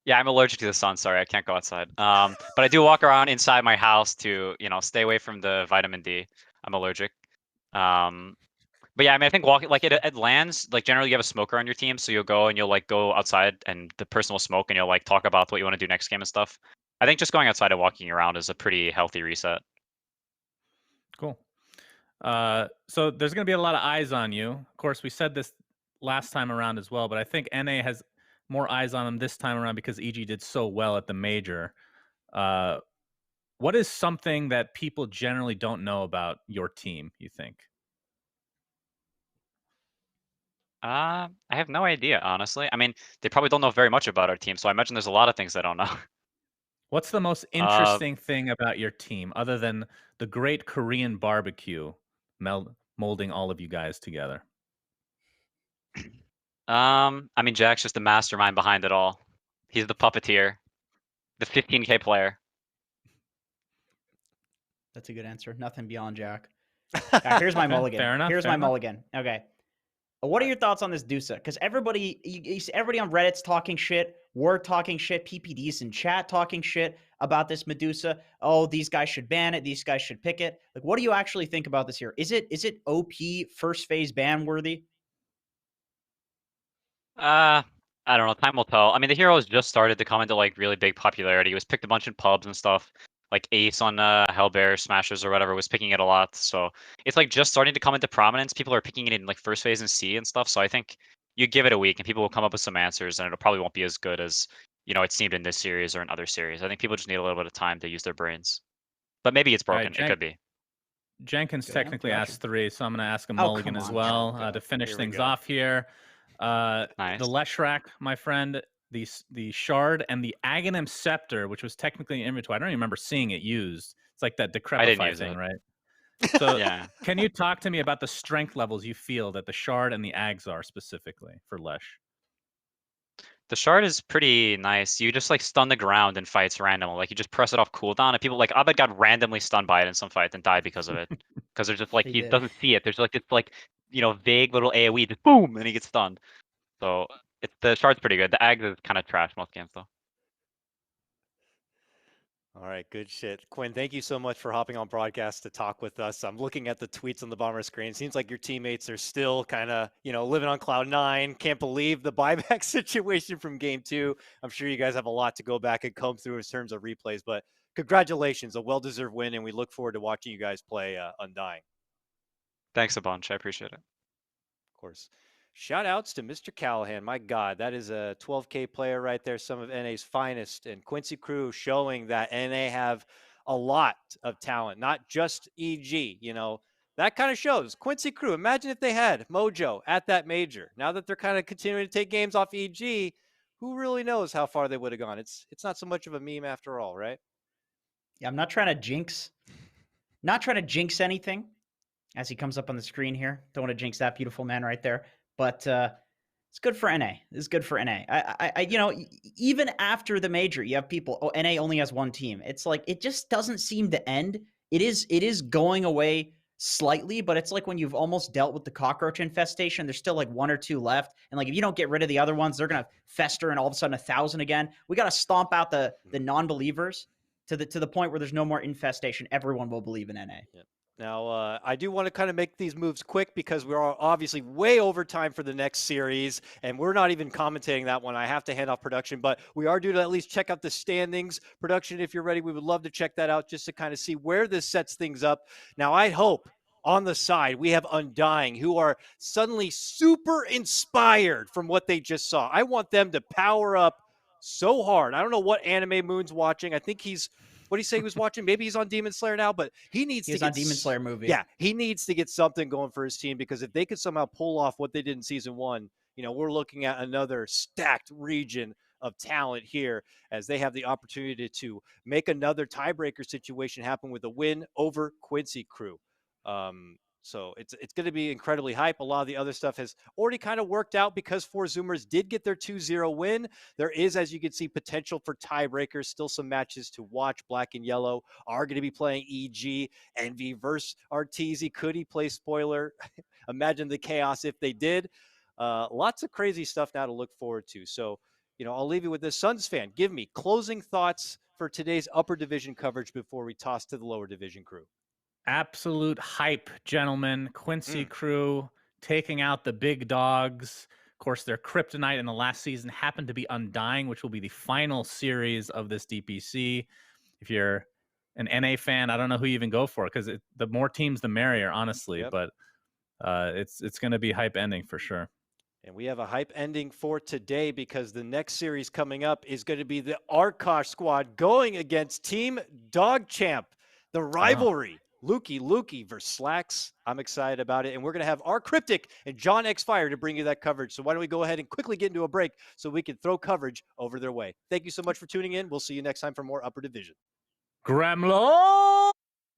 Yeah, I'm allergic to the sun. Sorry, I can't go outside. But I do walk around inside my house to, you know, stay away from the vitamin D. I'm allergic. But yeah, I mean, I think walking like at lands, like generally you have a smoker on your team, so you'll go and you'll like go outside and the person will smoke and you'll like talk about what you want to do next game and stuff. I think just going outside and walking around is a pretty healthy reset. Cool. So there's going to be a lot of eyes on you. Of course, we said this last time around as well, but I think NA has more eyes on him this time around because EG did so well at the major. What is something that people generally don't know about your team, you think? I have no idea, honestly. I mean, they probably don't know very much about our team, so I imagine there's a lot of things they don't know. What's the most interesting thing about your team other than the great Korean barbecue molding all of you guys together? I mean, Jack's just the mastermind behind it all. He's the puppeteer, the 15K player. That's a good answer. Nothing beyond Jack. Here's my Okay, mulligan. fair enough, Here's fair my enough. mulligan. Okay. What are your thoughts on this Dusa? Because everybody, you see everybody on Reddit's talking shit, we're talking shit, PPD's in chat talking shit about this Medusa. Oh, these guys should ban it. These guys should pick it. Like, what do you actually think about this here? Is it OP first phase ban worthy? I don't know. Time will tell. I mean, the hero has just started to come into like really big popularity. It was picked a bunch in pubs and stuff. Like Ace on Hellbear Smashers or whatever was picking it a lot. So it's like just starting to come into prominence. People are picking it in like first phase and C and stuff. So I think you give it a week and people will come up with some answers, and it probably won't be as good as, you know, it seemed in this series or in other series. I think people just need a little bit of time to use their brains. But maybe it's All right, broken. It could be. Jenkins Good. technically Gotcha. asked 3, so I'm going to ask a Oh, mulligan come as on, well Jack. to finish Here we things go. off here. Nice. The Leshrac, my friend, the Shard, and the Aghanim Scepter, which was technically an inventory. I don't even remember seeing it used. It's like that Decrepify use thing, it. right? So Yeah. can you talk to me about the strength levels you feel that the Shard and the Ags are specifically for Lesh? The shard is pretty nice. You just like stun the ground in fights randomly. Like you just press it off cooldown, and people like Abed got randomly stunned by it in some fights and died because of it. Because they're just like He he did. doesn't see it. There's like this like, you know, vague little AoE, just boom, and he gets stunned. So the shard's pretty good. The Ags is kind of trash most games though. All right, good shit. Quinn, thank you so much for hopping on broadcast to talk with us. I'm looking at the tweets on the bomber screen. It seems like your teammates are still kind of, you know, living on cloud 9. Can't believe the buyback situation from game 2. I'm sure you guys have a lot to go back and comb through in terms of replays, but congratulations, a well-deserved win, and we look forward to watching you guys play Undying. Thanks a bunch. I appreciate it. Of course. Shout outs to Mr. Callahan. My God, that is a 12K player right there, some of NA's finest. And Quincy Crew showing that NA have a lot of talent, not just EG. You know, that kind of shows. Quincy Crew, imagine if they had Mojo at that major. Now that they're kind of continuing to take games off EG, who really knows how far they would have gone? It's not so much of a meme after all, right? Yeah, I'm not trying to jinx anything as he comes up on the screen here. Don't want to jinx that beautiful man right there. But it's good for NA. This is good for NA. I you know, even after the major, you have people, oh, NA only has one team. It's like, it just doesn't seem to end. It is going away slightly, but it's like when you've almost dealt with the cockroach infestation, there's still like 1 or 2 left. And like, if you don't get rid of the other ones, they're going to fester and all of a sudden 1,000 again. We got to stomp out the non-believers to the point where there's no more infestation. Everyone will believe in NA. Yeah. Now, I do want to kind of make these moves quick because we're obviously way over time for the next series, and we're not even commentating that one. I have to hand off production, but we are due to at least check out the standings. Production, if you're ready, we would love to check that out just to kind of see where this sets things up. Now, I hope on the side we have Undying, who are suddenly super inspired from what they just saw. I want them to power up so hard. I don't know what anime Moon's watching. I think he's what do you say he was watching? Maybe he's on Demon Slayer now, but he needs to He's get on Demon Slayer movie. Yeah, he needs to get something going for his team because if they could somehow pull off what they did in season 1, we're looking at another stacked region of talent here as they have the opportunity to make another tiebreaker situation happen with a win over Quincy crew. So it's going to be incredibly hype. A lot of the other stuff has already kind of worked out because Four Zoomers did get their 2-0 win. There is, as you can see, potential for tiebreakers. Still some matches to watch. Black and Yellow are going to be playing EG. Envy versus Arteezy. Could he play spoiler? Imagine the chaos if they did. Lots of crazy stuff now to look forward to. So, I'll leave you with this. Suns fan, give me closing thoughts for today's upper division coverage before we toss to the lower division crew. Absolute hype, gentlemen. Quincy crew taking out the big dogs. Of course, their kryptonite in the last season happened to be Undying, which will be the final series of this DPC. If you're an NA fan, I don't know who you even go for because the more teams, the merrier, honestly. Yep. But it's going to be hype ending for sure. And we have a hype ending for today because the next series coming up is going to be the Arkosh squad going against Team Dog Champ, the rivalry. Lukey versus Slacks. I'm excited about it. And we're going to have our Cryptic and John X Fire to bring you that coverage. So why don't we go ahead and quickly get into a break so we can throw coverage over their way. Thank you so much for tuning in. We'll see you next time for more Upper Division. Gremlin!